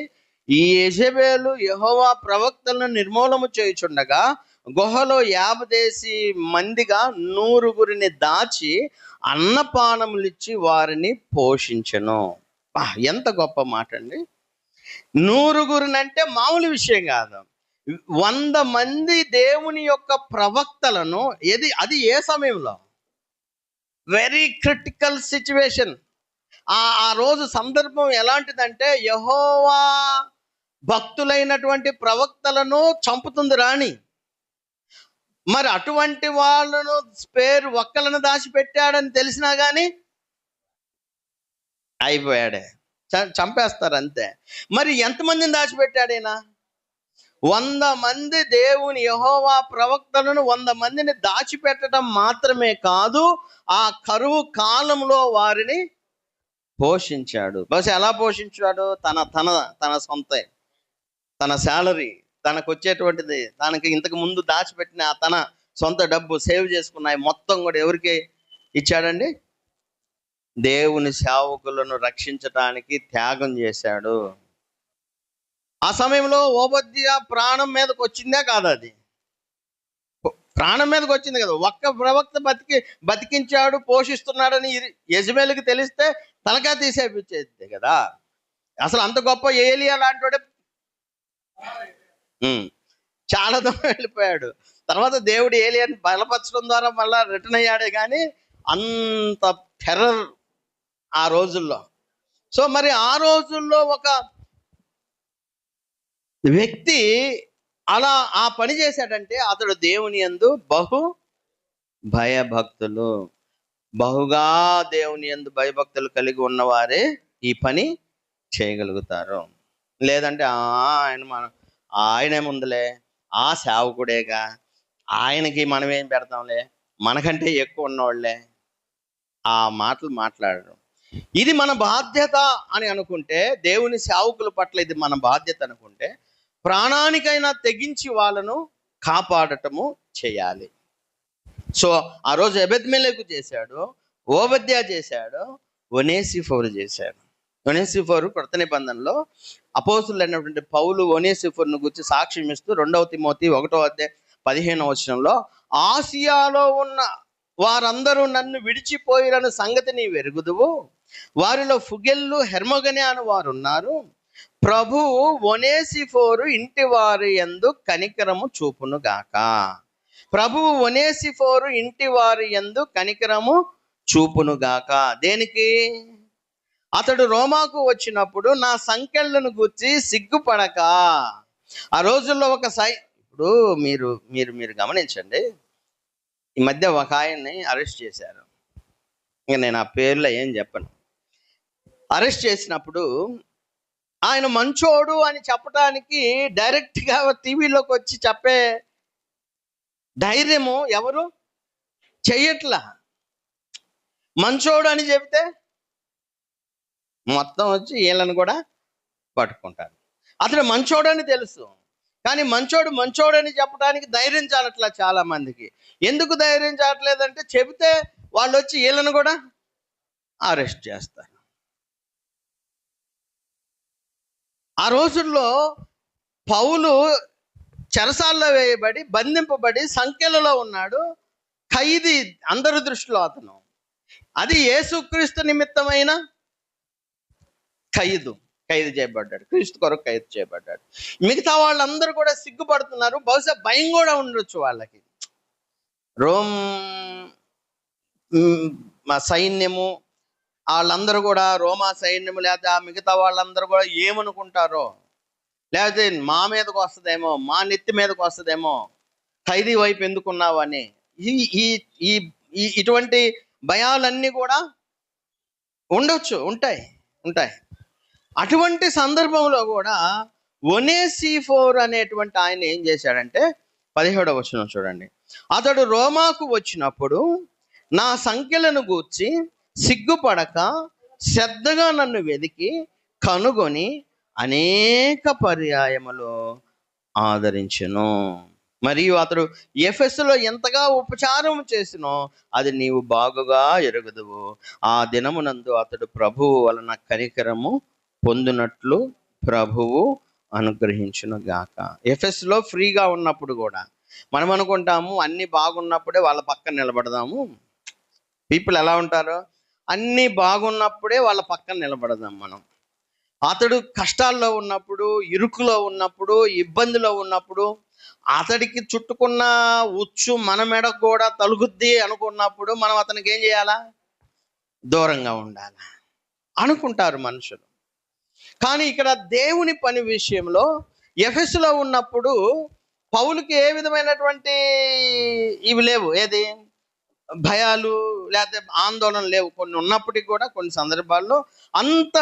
ఈ యెజెబెలు యెహోవా ప్రవక్తలను నిర్మూలము చేయుచుండగా గుహలో 50 మందిగా 100 దాచి అన్నపానములిచ్చి వారిని పోషించెను. ఎంత గొప్ప మాట అండి! 100 అంటే మామూలు విషయం కాదు. 100 మంది దేవుని యొక్క ప్రవక్తలను, అది ఏ సమయంలో? Very critical situation. ఆ రోజు సందర్భం ఎలాంటిదంటే యెహోవా భక్తులైనటువంటి ప్రవక్తలను చంపుతుంది రాణి. మరి అటువంటి వాళ్ళను ఒక్కలను దాచిపెట్టాడని తెలిసినా కానీ అయిపోయాడే, చంపేస్తారు అంతే. మరి ఎంతమందిని దాచిపెట్టాడైనా? 100 మంది దేవుని యెహోవా ప్రవక్తలను 100 మందిని దాచిపెట్టడం మాత్రమే కాదు, ఆ కరువు కాలంలో వారిని పోషించాడు. బహుశా ఎలా పోషించాడు? తన సొంత, తన శాలరీ, తనకు వచ్చేటువంటిది, తనకి ఇంతకు ముందు దాచిపెట్టిన తన సొంత డబ్బు సేవ్ చేసుకున్నాయి మొత్తం కూడా ఎవరికి ఇచ్చాడండి? దేవుని సేవకులను రక్షించటానికి త్యాగం చేశాడు. ఆ సమయంలో ఓబద్యా ప్రాణం మీదకి వచ్చిందే కాదు, అది ప్రాణం మీదకి వచ్చింది కదా. ఒక్క ప్రవక్త బతికించాడు, పోషిస్తున్నాడని యెజెబెలుకి తెలిస్తే తలకాయ తీసేపించేది కదా. అసలు అంత గొప్ప ఏలియా లాంటి వాడే చాలా దూరం వెళ్ళిపోయాడు. తర్వాత దేవుడు ఏలియాని బలపరచడం ద్వారా మళ్ళా రిటర్న్ అయ్యాడే, కానీ అంత టెర్రర్ ఆ రోజుల్లో. సో మరి ఆ రోజుల్లో ఒక వ్యక్తి అలా ఆ పని చేశాడంటే అతడు దేవుని యందు భయభక్తులు, బహుగా దేవుని యందు భయభక్తులు కలిగి ఉన్నవారే ఈ పని చేయగలుగుతారు. లేదంటే ఆయనేముందులే, ఆ సేవకుడేగా, ఆయనకి మనం ఏం పెడతాంలే, మనకంటే ఎక్కువ ఉన్నవాళ్ళే, ఆ మాటలు మాట్లాడరు. ఇది మన బాధ్యత అని అనుకుంటే, దేవుని సేవకుల పట్ల ఇది మన బాధ్యత అనుకుంటే, ప్రాణానికైనా తెగించి వాళ్ళను కాపాడటము చేయాలి. సో ఆ రోజు ఎబెద్మెలెకు చేశాడు, ఓబద్యా చేశాడు, ఒనేసిఫోరు చేశాడు. ఒనేసిఫోరు కొత్త నిబంధనలో అపోస్తులు అయినటువంటి పౌలు ఒనేసిఫోరును గురించి సాక్ష్యం ఇస్తూ 2 తిమోతి 1:15 ఆసియాలో ఉన్న వారందరూ నన్ను విడిచిపోయిరని సంగతి నీ వెరుగుదువు, వారిలో ఫుగెల్లు హెర్మోగనే అని వారు ఉన్నారు. ప్రభువు ఒనేసిఫోరు ఇంటి వారి యందు కనికరము చూపును గాక. ప్రభువు ఒనేసిఫోరు ఇంటి వారి యందు కనికరము చూపును గాక. దేనికి? అతడు రోమాకు వచ్చినప్పుడు నా సంకెళ్లను గూర్చి సిగ్గుపడక. ఆ రోజుల్లో ఇప్పుడు మీరు గమనించండి, ఈ మధ్య ఒక ఆయన్ని అరెస్ట్ చేశారు. ఇంకా నేను ఆ పేర్లో ఏం చెప్పను. అరెస్ట్ చేసినప్పుడు ఆయన మంచోడు అని చెప్పడానికి డైరెక్ట్గా టీవీలోకి వచ్చి చెప్పే ధైర్యము ఎవరు చెయ్యట్లా. మంచోడు అని చెబితే మొత్తం వచ్చి వీళ్ళని కూడా పట్టుకుంటారు. అతను మంచోడని తెలుసు, కానీ మంచోడని చెప్పడానికి ధైర్యం చాలట్లా చాలా మందికి. ఎందుకు ధైర్యం చాలట్లేదంటే, చెబితే వాళ్ళు వచ్చి వీళ్ళని కూడా అరెస్ట్ చేస్తారు. ఆ రోజుల్లో పౌలు చెరసాల్లో వేయబడి బంధింపబడి సంఖ్యలలో ఉన్నాడు, ఖైదీ అందరి దృష్టిలో అతను. అది యేసుక్రీస్తు నిమిత్తమైన ఖైదు చేయబడ్డాడు, క్రీస్తు కొరకు ఖైదు చేయబడ్డాడు. మిగతా వాళ్ళందరూ కూడా సిగ్గుపడుతున్నారు. బహుశా భయం కూడా ఉండొచ్చు వాళ్ళకి. రోమ్ సైన్యము వాళ్ళందరూ కూడా, రోమా సైన్యము లేదా మిగతా వాళ్ళందరూ కూడా ఏమనుకుంటారో, లేకపోతే మా మీదకి వస్తుందేమో, మా నెత్తి మీదకి వస్తుందేమో, ఖైదీ వైపు ఎందుకున్నావని ఇటువంటి భయాలన్నీ కూడా ఉంటాయి. అటువంటి సందర్భంలో కూడా ఒనేసిఫోర్ అనేటువంటి ఆయన ఏం చేశాడంటే 17వ వచనం చూడండి. అతడు రోమాకు వచ్చినప్పుడు నా సంఖ్యలను గూర్చి సిగ్గుపడక శ్రద్ధగా నన్ను వెదికి కనుగొని అనేక పర్యాయములు ఆదరించెను. మరియు అతడు ఎఫెసులో ఎంతగా ఉపచారం చేసినో అది నీవు బాగుగా ఎరుగుదువు. ఆ దినమునందు అతడు ప్రభువు వలన కనికరము పొందినట్లు ప్రభువు అనుగ్రహించును గాక. ఎఫెసులో ఫ్రీగా ఉన్నప్పుడు కూడా మనం అనుకుంటాము అన్ని బాగున్నప్పుడే వాళ్ళ పక్కన నిలబడదాము. పీపుల్ ఎలా ఉంటారు? అన్నీ బాగున్నప్పుడే వాళ్ళ పక్కన నిలబడదాం మనం. అతడు కష్టాల్లో ఉన్నప్పుడు, ఇరుకులో ఉన్నప్పుడు, ఇబ్బందిలో ఉన్నప్పుడు, అతడికి చుట్టుకున్న ఉచ్చు మన మెడకు కూడా తలుగుద్ది అనుకున్నప్పుడు మనం అతనికి ఏం చేయాలా? దూరంగా ఉండాలి అనుకుంటారు మనుషులు. కానీ ఇక్కడ దేవుని పని విషయంలో ఎఫెసులో ఉన్నప్పుడు పౌలుకి ఏ విధమైనటువంటి ఇవి లేవు. ఏది? భయాలు లేకపోతే ఆందోళన లేవు. కొన్ని ఉన్నప్పటికీ కూడా కొన్ని సందర్భాల్లో అంత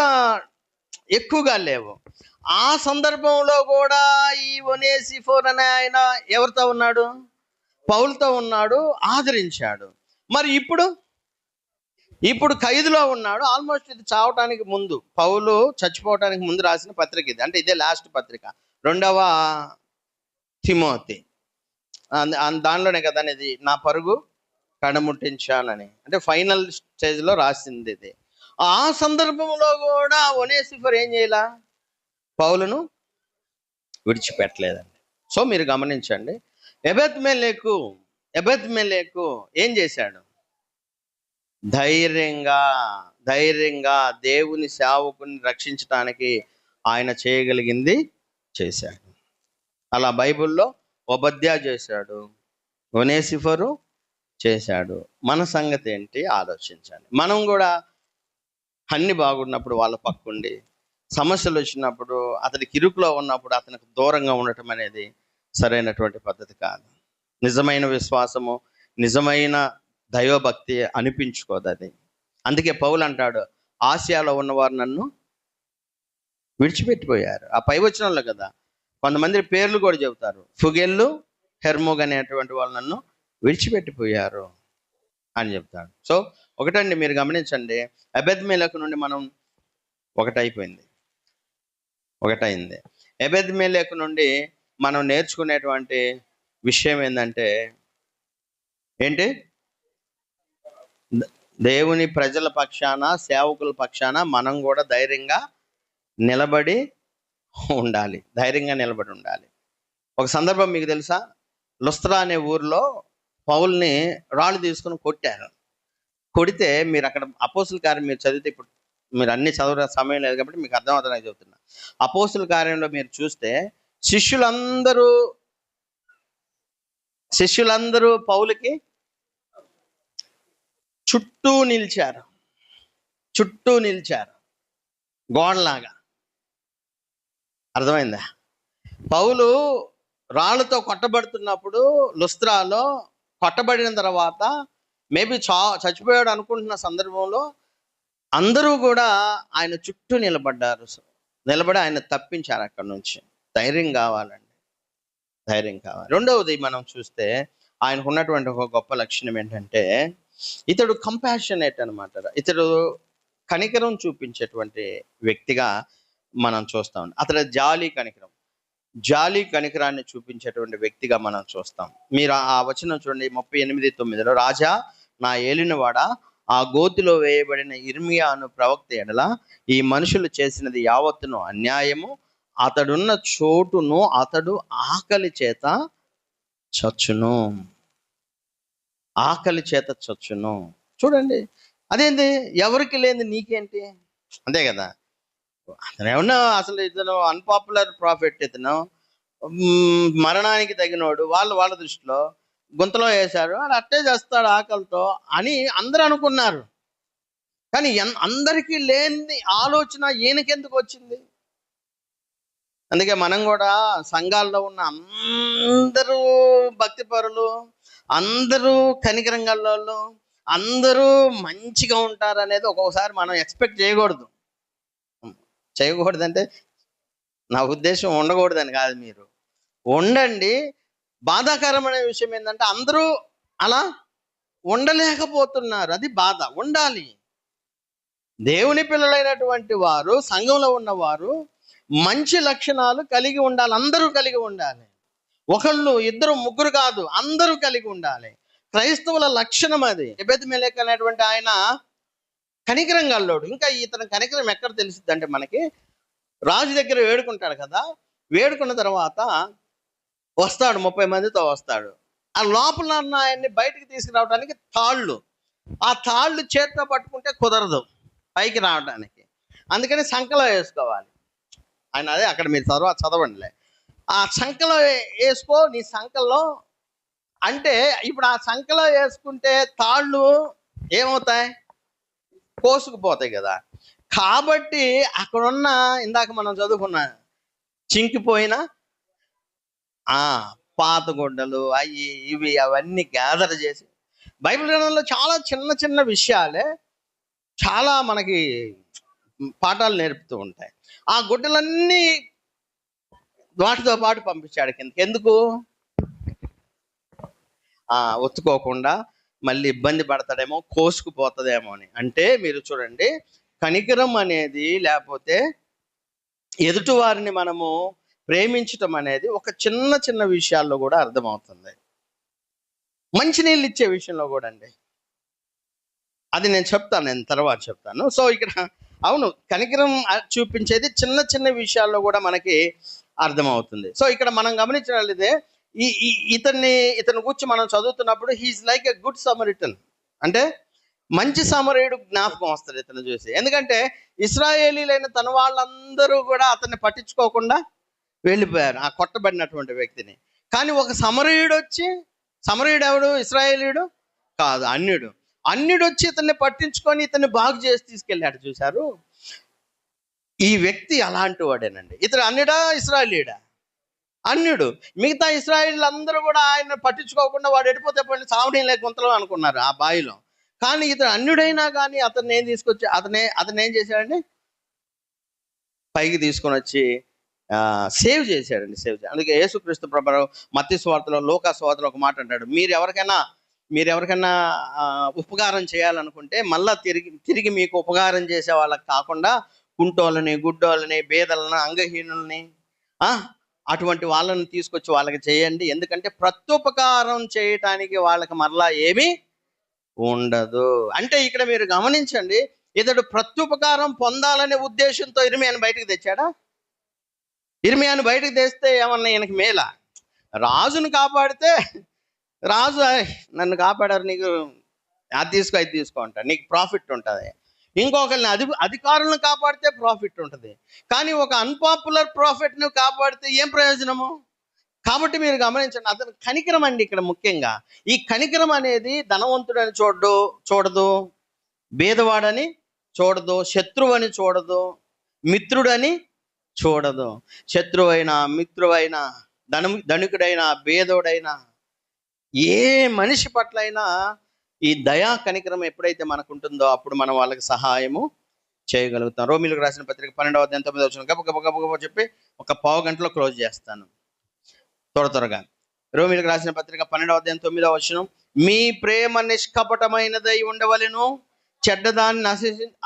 ఎక్కువగా లేవు. ఆ సందర్భంలో కూడా ఈ ఒనేసిఫోర్ అనే ఆయన ఎవరితో ఉన్నాడు? పౌలుతో ఉన్నాడు, ఆదరించాడు. మరి ఇప్పుడు ఖైదులో ఉన్నాడు. ఆల్మోస్ట్ ఇది చావటానికి ముందు, పౌలు చచ్చిపోవటానికి ముందు రాసిన పత్రిక ఇది. అంటే ఇదే లాస్ట్ పత్రిక, 2వ తిమోతి. దానిలోనే కదా ఇది నా పరుగు కడముట్టించానని, అంటే ఫైనల్ స్టేజ్లో రాసింది ఇది. ఆ సందర్భంలో కూడా ఒనేసిఫర్ ఏం చేయాల? పౌలును విడిచిపెట్టలేదండి. సో మీరు గమనించండి, ఎబెద్మెలెకు ఏం చేశాడు? ధైర్యంగా దేవుని సేవకుని రక్షించడానికి ఆయన చేయగలిగింది చేశాడు. అలా బైబిల్లో ఒబద్యా చేశాడు, ఒనేసిఫరు చేశాడు. మన సంగతి ఏంటి ఆలోచించండి. మనం కూడా అన్ని బాగున్నప్పుడు వాళ్ళ పక్కుండి, సమస్యలు వచ్చినప్పుడు అతనికి ఇరుకులో ఉన్నప్పుడు అతనికి దూరంగా ఉండటం అనేది సరైనటువంటి పద్ధతి కాదు. నిజమైన విశ్వాసము, నిజమైన దైవభక్తి అనిపించుకోదు అది. అందుకే పౌలు అంటాడు, ఆసియాలో ఉన్నవారు నన్ను విడిచిపెట్టిపోయారు. ఆ పై వచనంలో కదా కొంతమంది పేర్లు కూడా చెబుతారు. ఫుగెల్లు, హెర్మోగ్ అనేటువంటి వాళ్ళు నన్ను విడిచిపెట్టిపోయారు అని చెప్తాడు. సో ఒకటండి, మీరు గమనించండి, ఎబెద్మెలెకు నుండి మనం ఒకటైంది. ఎబెద్మెలెకు నుండి మనం నేర్చుకునేటువంటి విషయం ఏంటంటే దేవుని ప్రజల పక్షాన, సేవకుల పక్షాన మనం కూడా ధైర్యంగా నిలబడి ఉండాలి. ఒక సందర్భం మీకు తెలుసా? లుస్త్రా అనే ఊర్లో పౌల్ని రాళ్ళు తీసుకుని కొడితే మీరు అక్కడ అపోస్తుల కార్యం మీరు చదివితే, ఇప్పుడు మీరు అన్ని చదవడం సమయం లేదు కాబట్టి మీకు అర్థమవుతుందని చెబుతున్నా. అపోస్తుల కార్యంలో మీరు చూస్తే శిష్యులందరూ పౌలుకి చుట్టూ నిలిచారు గోడలాగా. అర్థమైందా? పౌలు రాళ్ళతో కొట్టబడుతున్నప్పుడు లుస్త్రాలో కొట్టబడిన తర్వాత మేబీ చచ్చిపోయాడు అనుకుంటున్న సందర్భంలో అందరూ కూడా ఆయన చుట్టూ నిలబడి ఆయన తప్పించారు అక్కడి నుంచి. ధైర్యం కావాలి. రెండవది మనం చూస్తే ఆయనకు ఉన్నటువంటి ఒక గొప్ప లక్షణం ఏంటంటే ఇతడు కంపాషనేట్ అనమాట. ఇతడు కనికరం చూపించేటువంటి వ్యక్తిగా మనం చూస్తాం. అతడు జాలి కనికరాన్ని చూపించేటువంటి వ్యక్తిగా మనం చూస్తాం. మీరు ఆ వచనం చూడండి, 38:9. రాజా, నా ఏలినవాడ, ఆ గోతిలో వేయబడిన ఇర్మియాను ప్రవక్త ఎడల ఈ మనుషులు చేసినది యావత్తును అన్యాయము. అతడున్న చోటును అతడు ఆకలి చేత చచ్చును. చూడండి, అదేంటి? ఎవరికి లేని నీకేంటి? అంతే కదా. అతను ఏమన్నా అసలు ఇతను అన్పాపులర్ ప్రాఫిట్, ఇతను మరణానికి తగినోడు వాళ్ళ దృష్టిలో గుంతలో వేశారు, అది అట్టే చేస్తాడు ఆకలితో అని అందరూ అనుకున్నారు. కానీ అందరికీ లేని ఆలోచన ఈయనకెందుకు వచ్చింది? అందుకే మనం కూడా సంఘాల్లో ఉన్న అందరూ భక్తిపరులు, అందరూ కనికరం గల్లోళ్ళు, అందరూ మంచిగా ఉంటారు అనేది ఒక్కొక్కసారి మనం ఎక్స్పెక్ట్ చేయకూడదంటే నా ఉద్దేశం ఉండకూడదని కాదు. మీరు ఉండండి. బాధాకరమైన విషయం ఏంటంటే అందరూ అలా ఉండలేకపోతున్నారు. అది బాధ. ఉండాలి. దేవుని పిల్లలైనటువంటి వారు, సంఘంలో ఉన్నవారు మంచి లక్షణాలు కలిగి ఉండాలి. అందరూ కలిగి ఉండాలి. ఒకళ్ళు ఇద్దరు ముగ్గురు కాదు, అందరూ కలిగి ఉండాలి. క్రైస్తవుల లక్షణం అది. ఎబెద్మెలెక్ అనేటువంటి ఆయన కనికరం గల్లోడు. ఇంకా ఇతని కనికరం ఎక్కడ తెలుస్తుంది అంటే, మనకి రాజు దగ్గర వేడుకుంటాడు కదా, వేడుకున్న తర్వాత వస్తాడు, 30 మందితో వస్తాడు. ఆ లోపల ఉన్న ఆయన్ని బయటికి తీసుకురావడానికి తాళ్ళు, ఆ తాళ్ళు చేతితో పట్టుకుంటే కుదరదు పైకి రావడానికి, అందుకని సంకలో వేసుకోవాలి. ఆయన అదే అక్కడ మీరు చదవండిలే. ఆ సంకలో వేసుకో, నీ సంకల్లో అంటే ఇప్పుడు ఆ సంకలో వేసుకుంటే తాళ్ళు ఏమవుతాయి, కోసుకుపోతాయి కదా. కాబట్టి అక్కడున్న ఇందాక మనం చదువుకున్న చింకిపోయిన పాత గుడ్డలు అవి ఇవి అవన్నీ గ్యాదర్ చేసి, బైబిల్ గ్రంథంలో చాలా చిన్న చిన్న విషయాలే చాలా మనకి పాఠాలు నేర్పుతూ ఉంటాయి. ఆ గుడ్డలన్నీ వాటితో పాటు పంపించాడు కిందకి. ఎందుకు? ఒత్తుకోకుండా మళ్ళీ ఇబ్బంది పడతాడేమో, కోసుకుపోతుందేమో అని. అంటే మీరు చూడండి, కనికరం అనేది లేకపోతే ఎదుటి వారిని మనము ప్రేమించటం అనేది ఒక చిన్న చిన్న విషయాల్లో కూడా అర్థమవుతుంది. మంచినీళ్ళు ఇచ్చే విషయంలో కూడా అండి, అది నేను చెప్తాను, నేను తర్వాత చెప్తాను. సో ఇక్కడ అవును, కనికరం చూపించేది చిన్న చిన్న విషయాల్లో కూడా మనకి అర్థమవుతుంది. సో ఇక్కడ మనం గమనించినట్లయితే ఇతని గురించి మనం చదువుతున్నప్పుడు he's like a good Samaritan, అంటే మంచి సమరయుడు జ్ఞాపకం వస్తుంది ఇతను చూసి. ఎందుకంటే ఇశ్రాయేలీలైన తన వాళ్ళందరూ కూడా అతన్ని పట్టించుకోకుండా వెళ్ళిపోయారు, ఆ కొట్టబడినటువంటి వ్యక్తిని. కానీ ఒక సమరయుడు వచ్చి, సమరయుడు ఎవడు? ఇశ్రాయేలీయుడు కాదు, అన్యుడు వచ్చి ఇతన్ని పట్టించుకొని ఇతన్ని బాగు చేసి తీసుకెళ్ళాడు. చూశారు, ఈ వ్యక్తి అలాంటి వాడేనండి. ఇతడు అన్యుడా ఇశ్రాయేలీయుడా? అన్యుడు. మిగతా ఇశ్రాయేలీలందరూ కూడా ఆయన పట్టించుకోకుండా వాడు ఎడిపోతే పోయిన సావడం లేకుంతలో అనుకున్నారు ఆ బావిలో. కానీ ఇతడు అన్యుడైనా కానీ అతన్ని ఏం తీసుకొచ్చి అతను ఏం చేశాడండి, పైకి తీసుకొని వచ్చి సేవ్ చేశాడండి. అందుకే యేసుక్రీస్తు ప్రభువు మత్తయి సువార్తలో, లూకా సువార్తలో ఒక మాట అంటాడు, మీరు ఎవరికైనా ఉపకారం చేయాలనుకుంటే మళ్ళా తిరిగి మీకు ఉపకారం చేసే వాళ్ళకి కాకుండా కుంటోళ్ళని, గుడ్డోళ్ళని, బేదలను, అంగహీనుల్ని, అటువంటి వాళ్ళని తీసుకొచ్చి వాళ్ళకి చేయండి. ఎందుకంటే ప్రత్యుపకారం చేయటానికి వాళ్ళకి మరలా ఏమీ ఉండదు. అంటే ఇక్కడ మీరు గమనించండి, ఇతడు ప్రత్యుపకారం పొందాలనే ఉద్దేశంతో ఇర్మియాను బయటకు తెచ్చాడా? ఇర్మియాను బయటకు తెస్తే ఏమన్నా ఈయనకి మేలా? రాజును కాపాడితే రాజు నన్ను కాపాడారు, నీకు అది తీసుకో అంటాడు, నీకు ప్రాఫిట్ ఉంటుంది. ఇంకొకరిని అధికారులను కాపాడితే ప్రాఫిట్ ఉంటుంది. కానీ ఒక అన్పాపులర్ ప్రాఫిట్ను కాపాడితే ఏం ప్రయోజనము? కాబట్టి మీరు గమనించండి, అతను కనికరం అండి ఇక్కడ ముఖ్యంగా. ఈ కనికరం అనేది ధనవంతుడని చూడదు, బేదవాడని చూడదు, శత్రువని చూడదు, మిత్రుడని చూడదు. శత్రువైనా, మిత్రువైనా, ధనికుడైనా, బేదోడైనా, ఏ మనిషి పట్లైనా ఈ దయా కనికరం ఎప్పుడైతే మనకు ఉంటుందో అప్పుడు మనం వాళ్ళకి సహాయము చేయగలుగుతాం. రోమీలకు రాసిన పత్రిక 12వ అధ్యాయం 9వ వచనం గబగబ చెప్పి ఒక పావు గంటలో క్లోజ్ చేస్తాను త్వరగా. రోమీలకు రాసిన పత్రిక 12వ అధ్యాయం 9వ వచనం, మీ ప్రేమ నిష్కపటమైనదై ఉండవలెను, చెడ్డదాన్ని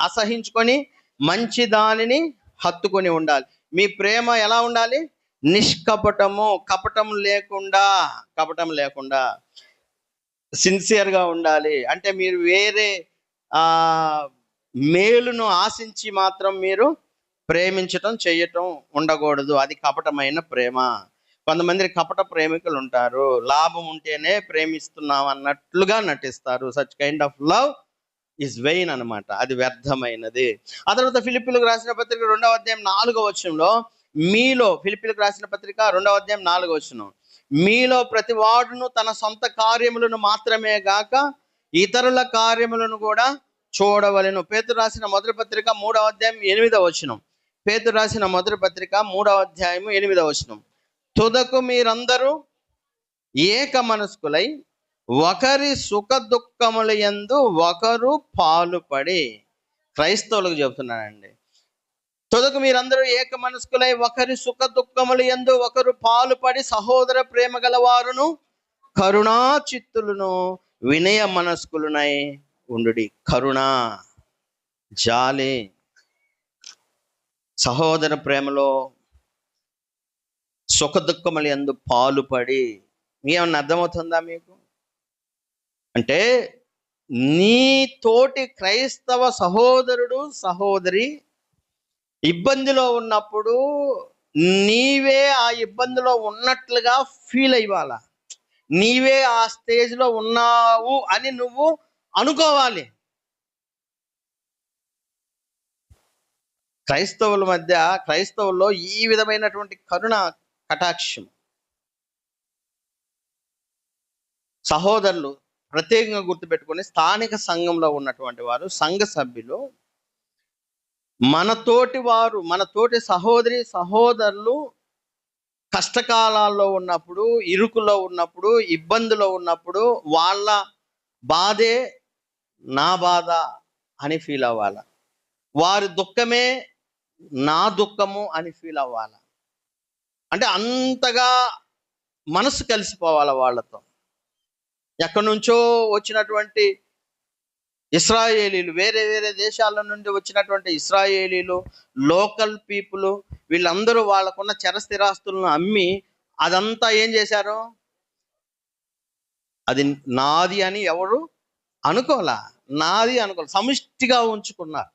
అసహించుకొని మంచి దానిని హత్తుకొని ఉండాలి. మీ ప్రేమ ఎలా ఉండాలి? నిష్కపటము, కపటం లేకుండా సిన్సియర్గా ఉండాలి. అంటే మీరు వేరే మేలును ఆశించి మాత్రం మీరు ప్రేమించటం చేయటం ఉండకూడదు. అది కపటమైన ప్రేమ. కొంతమంది కపట ప్రేమికులు ఉంటారు, లాభం ఉంటేనే ప్రేమిస్తున్నాం అన్నట్లుగా నటిస్తారు. Such kind of love is vain అనమాట, అది వ్యర్థమైనది. ఆ తర్వాత ఫిలిప్పీలకు రాసిన పత్రిక 2వ అధ్యాయం 4వ వచనంలో, మీలో, ఫిలిప్పీలకు రాసిన పత్రిక 2వ అధ్యాయం 4వ వచనం, మీలో ప్రతి వాడును తన సొంత కార్యములను మాత్రమే గాక ఇతరుల కార్యములను కూడా చూడవలెను. పేతురు రాసిన మొదటి పత్రిక 3వ అధ్యాయం 8వ వచనం, పేతురు రాసిన మొదటి పత్రిక 3వ అధ్యాయం 8వ వచనం, తుదకు మీరందరూ ఏక మనస్కులై ఒకరి సుఖ దుఃఖముల యందు ఒకరు పాలుపడి. క్రైస్తవులకు చెబుతున్నానండి, తుదకు మీరందరూ ఏక మనస్కులై ఒకరి సుఖ దుఃఖముల యందు ఒకరు పాలుపడి సహోదర ప్రేమ గలవారును కరుణా చిత్తులను వినయ మనస్కులునై ఉండుడి. కరుణ, జాలి, సహోదర ప్రేమలో సుఖదుఖములు యందు పాలుపడి. ఏమన్నా అర్థమవుతుందా మీకు? అంటే నీ తోటి క్రైస్తవ సహోదరుడు సహోదరి ఇబ్బందిలో ఉన్నప్పుడు నీవే ఆ ఇబ్బందిలో ఉన్నట్లుగా ఫీల్ అయ్యాల. నీవే ఆ స్టేజ్లో ఉన్నావు అని నువ్వు అనుకోవాలి. క్రైస్తవుల్లో ఈ విధమైనటువంటి కరుణ కటాక్షం. సహోదరులు ప్రత్యేకంగా గుర్తుపెట్టుకొని, స్థానిక సంఘంలో ఉన్నటువంటి వారు, సంఘ సభ్యులు, మన తోటి సహోదరి సహోదరులు కష్టకాలాల్లో ఉన్నప్పుడు, ఇరుకులో ఉన్నప్పుడు, ఇబ్బందులో ఉన్నప్పుడు వాళ్ళ బాధే నా బాధ అని ఫీల్ అవ్వాల. వారి దుఃఖమే నా దుఃఖము అని ఫీల్ అవ్వాల. అంటే అంతగా మనసు కలిసిపోవాలి వాళ్ళతో. ఎక్కడి నుంచో వచ్చినటువంటి ఇశ్రాయేలీలు, వేరే వేరే దేశాల నుండి వచ్చినటువంటి ఇశ్రాయేలీలు, లోకల్ పీపుల్, వీళ్ళందరూ వాళ్ళకున్న చరస్థిరాస్తులను అమ్మి అదంతా ఏం చేశారు? అది నాది అని ఎవరు అనుకోలే. సమిష్టిగా ఉంచుకున్నారు.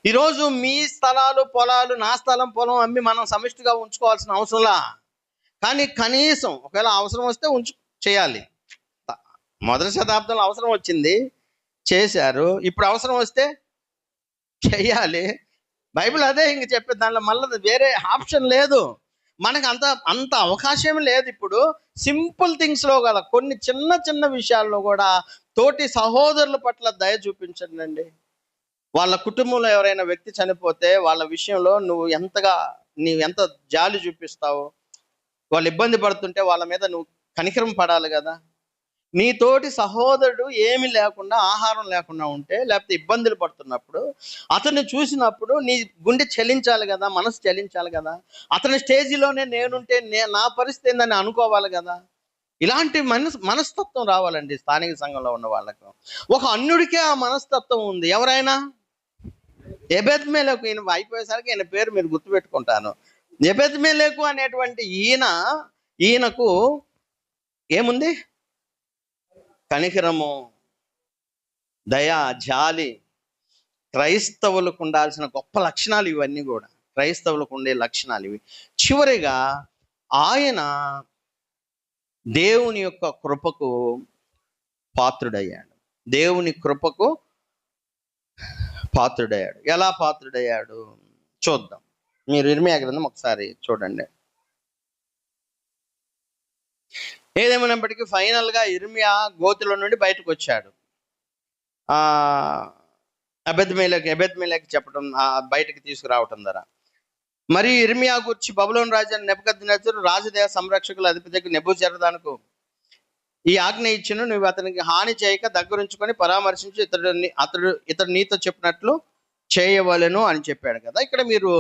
ఈరోజు మీ స్థలాలు పొలాలు, నా స్థలం పొలం అమ్మి మనం సమిష్టిగా ఉంచుకోవాల్సిన అవసరంలా. కానీ కనీసం ఒకవేళ అవసరం వస్తే చేయాలి. మొదటి శతాబ్దంలో అవసరం వచ్చింది, చేశారు. ఇప్పుడు అవసరం వస్తే చెయ్యాలి. బైబిల్ అదే ఇంక చెప్పేది. దానిలో మళ్ళీ వేరే ఆప్షన్ లేదు. మనకు అంత అవకాశం లేదు. ఇప్పుడు సింపుల్ థింగ్స్లో కదా, కొన్ని చిన్న చిన్న విషయాల్లో కూడా తోటి సహోదరుల పట్ల దయ చూపించండి. వాళ్ళ కుటుంబంలో ఎవరైనా వ్యక్తి చనిపోతే వాళ్ళ విషయంలో నువ్వు ఎంత జాలి చూపిస్తావు. వాళ్ళు ఇబ్బంది పడుతుంటే వాళ్ళ మీద నువ్వు కనికరం పడాలి కదా. నీ తోటి సహోదరుడు ఏమి లేకుండా, ఆహారం లేకుండా ఉంటే, లేకపోతే ఇబ్బందులు పడుతున్నప్పుడు అతన్ని చూసినప్పుడు నీ గుండె చలించాలి కదా, మనసు చలించాలి కదా. అతని స్టేజిలోనే నేనుంటే నా పరిస్థితి ఏందని అనుకోవాలి కదా. ఇలాంటి మనస్తత్వం రావాలండి స్థానిక సంఘంలో ఉన్న వాళ్ళకు. ఒక అన్యుడికే ఆ మనస్తత్వం ఉంది. ఎవరైనా ఎబెద్మెలకు, ఈయన అయిపోయేసరికి ఈయన పేరు మీరు గుర్తుపెట్టుకుంటాను. ఎబెద్మెలకు అనేటువంటి ఈయనకు ఏముంది? కనికరము, దయ, జాలి. క్రైస్తవులకు ఉండాల్సిన గొప్ప లక్షణాలు ఇవన్నీ కూడా. క్రైస్తవులకు ఉండే లక్షణాలు ఇవి. చివరిగా ఆయన దేవుని యొక్క కృపకు పాత్రుడయ్యాడు. దేవుని కృపకు పాత్రుడయ్యాడు. ఎలా పాత్రుడయ్యాడు చూద్దాం. మీరు ఇర్మియా గ్రంథం ఒకసారి చూడండి. ఏదేమైనప్పటికీ ఫైనల్గా ఇర్మియా గోతిలో నుండి బయటకు వచ్చాడు. ఎబెద్మెలెకు చెప్పడం, బయటకు తీసుకురావటం ద్వారా. మరి ఇర్మియా గురించి బబులోను రాజు నెబుకద్నెజరు రాజదేవ సంరక్షకుల అధిపతికి నెబూజరదానుకు ఈ ఆజ్ఞ ఇచ్చిన, నువ్వు అతనికి హాని చేయక దగ్గరుంచుకొని పరామర్శించి ఇతడు నీతో చెప్పినట్లు చేయవలెను అని చెప్పాడు కదా. ఇక్కడ మీరు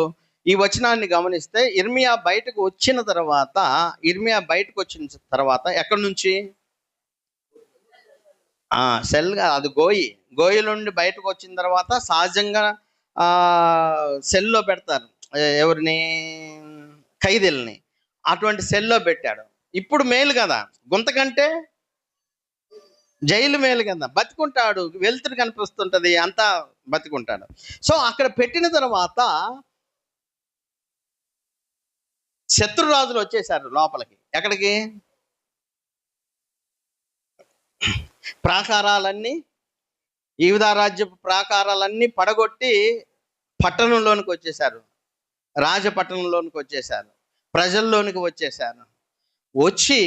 ఈ వచనాన్ని గమనిస్తే, ఇర్మియా బయటకు వచ్చిన తర్వాత ఎక్కడి నుంచి? సెల్గా, అది గోయి నుండి బయటకు వచ్చిన తర్వాత సహజంగా సెల్లో పెడతారు ఎవరిని? ఖైదీల్ని. అటువంటి సెల్లో పెట్టాడు. ఇప్పుడు మేలు కదా, గుంత కంటే జైలు మేలు కదా. బతికుంటాడు, వెలుతురు కనిపిస్తుంటది, అంతా బతికుంటాడు. సో అక్కడ పెట్టిన తర్వాత శత్రురాజులు వచ్చేసారు లోపలికి. ఎక్కడికి? ప్రాకారాలన్నీ, యూదా రాజ్యపు ప్రాకారాలన్నీ పడగొట్టి పట్టణంలోనికి వచ్చేసారు. రాజపట్టణంలోనికి వచ్చేసారు. ప్రజల్లోనికి వచ్చేసారు. వచ్చి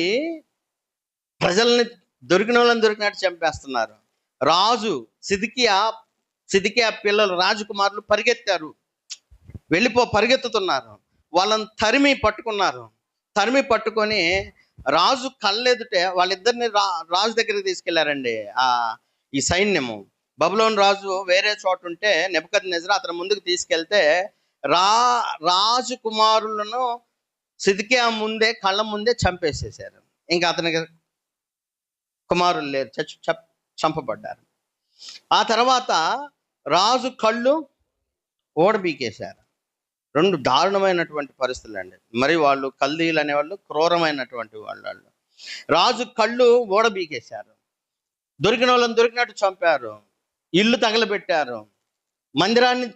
ప్రజల్ని దొరికిన వాళ్ళని దొరికినట్టు చంపేస్తున్నారు. రాజు సిద్కియా పిల్లలు, రాజకుమారులు పరిగెత్తారు, పరిగెత్తుతున్నారు. వాళ్ళని తరిమి పట్టుకొని రాజు కళ్ళెదుటే వాళ్ళిద్దరిని రాజు దగ్గరికి తీసుకెళ్లారండి. ఈ సైన్యము, బబులోను రాజు వేరే చోట ఉంటే నెబుకద్నెజరు అతని ముందుకు తీసుకెళ్తే రాజకుమారులను సిద్కియా కళ్ళ ముందే చంపేసేసారు. ఇంకా అతనికి కుమారులు లేరు, చంపబడ్డారు. ఆ తర్వాత రాజు కళ్ళు ఓడబీకేశారు. రెండు దారుణమైనటువంటి పరిస్థితులు అండి. మరి వాళ్ళు కల్దీలు అనేవాళ్ళు క్రూరమైనటువంటి వాళ్ళు. రాజు కళ్ళు ఓడబీకేశారు, దొరికిన వాళ్ళని దొరికినట్టు చంపారు, ఇల్లు తగలబెట్టారు, మందిరాన్ని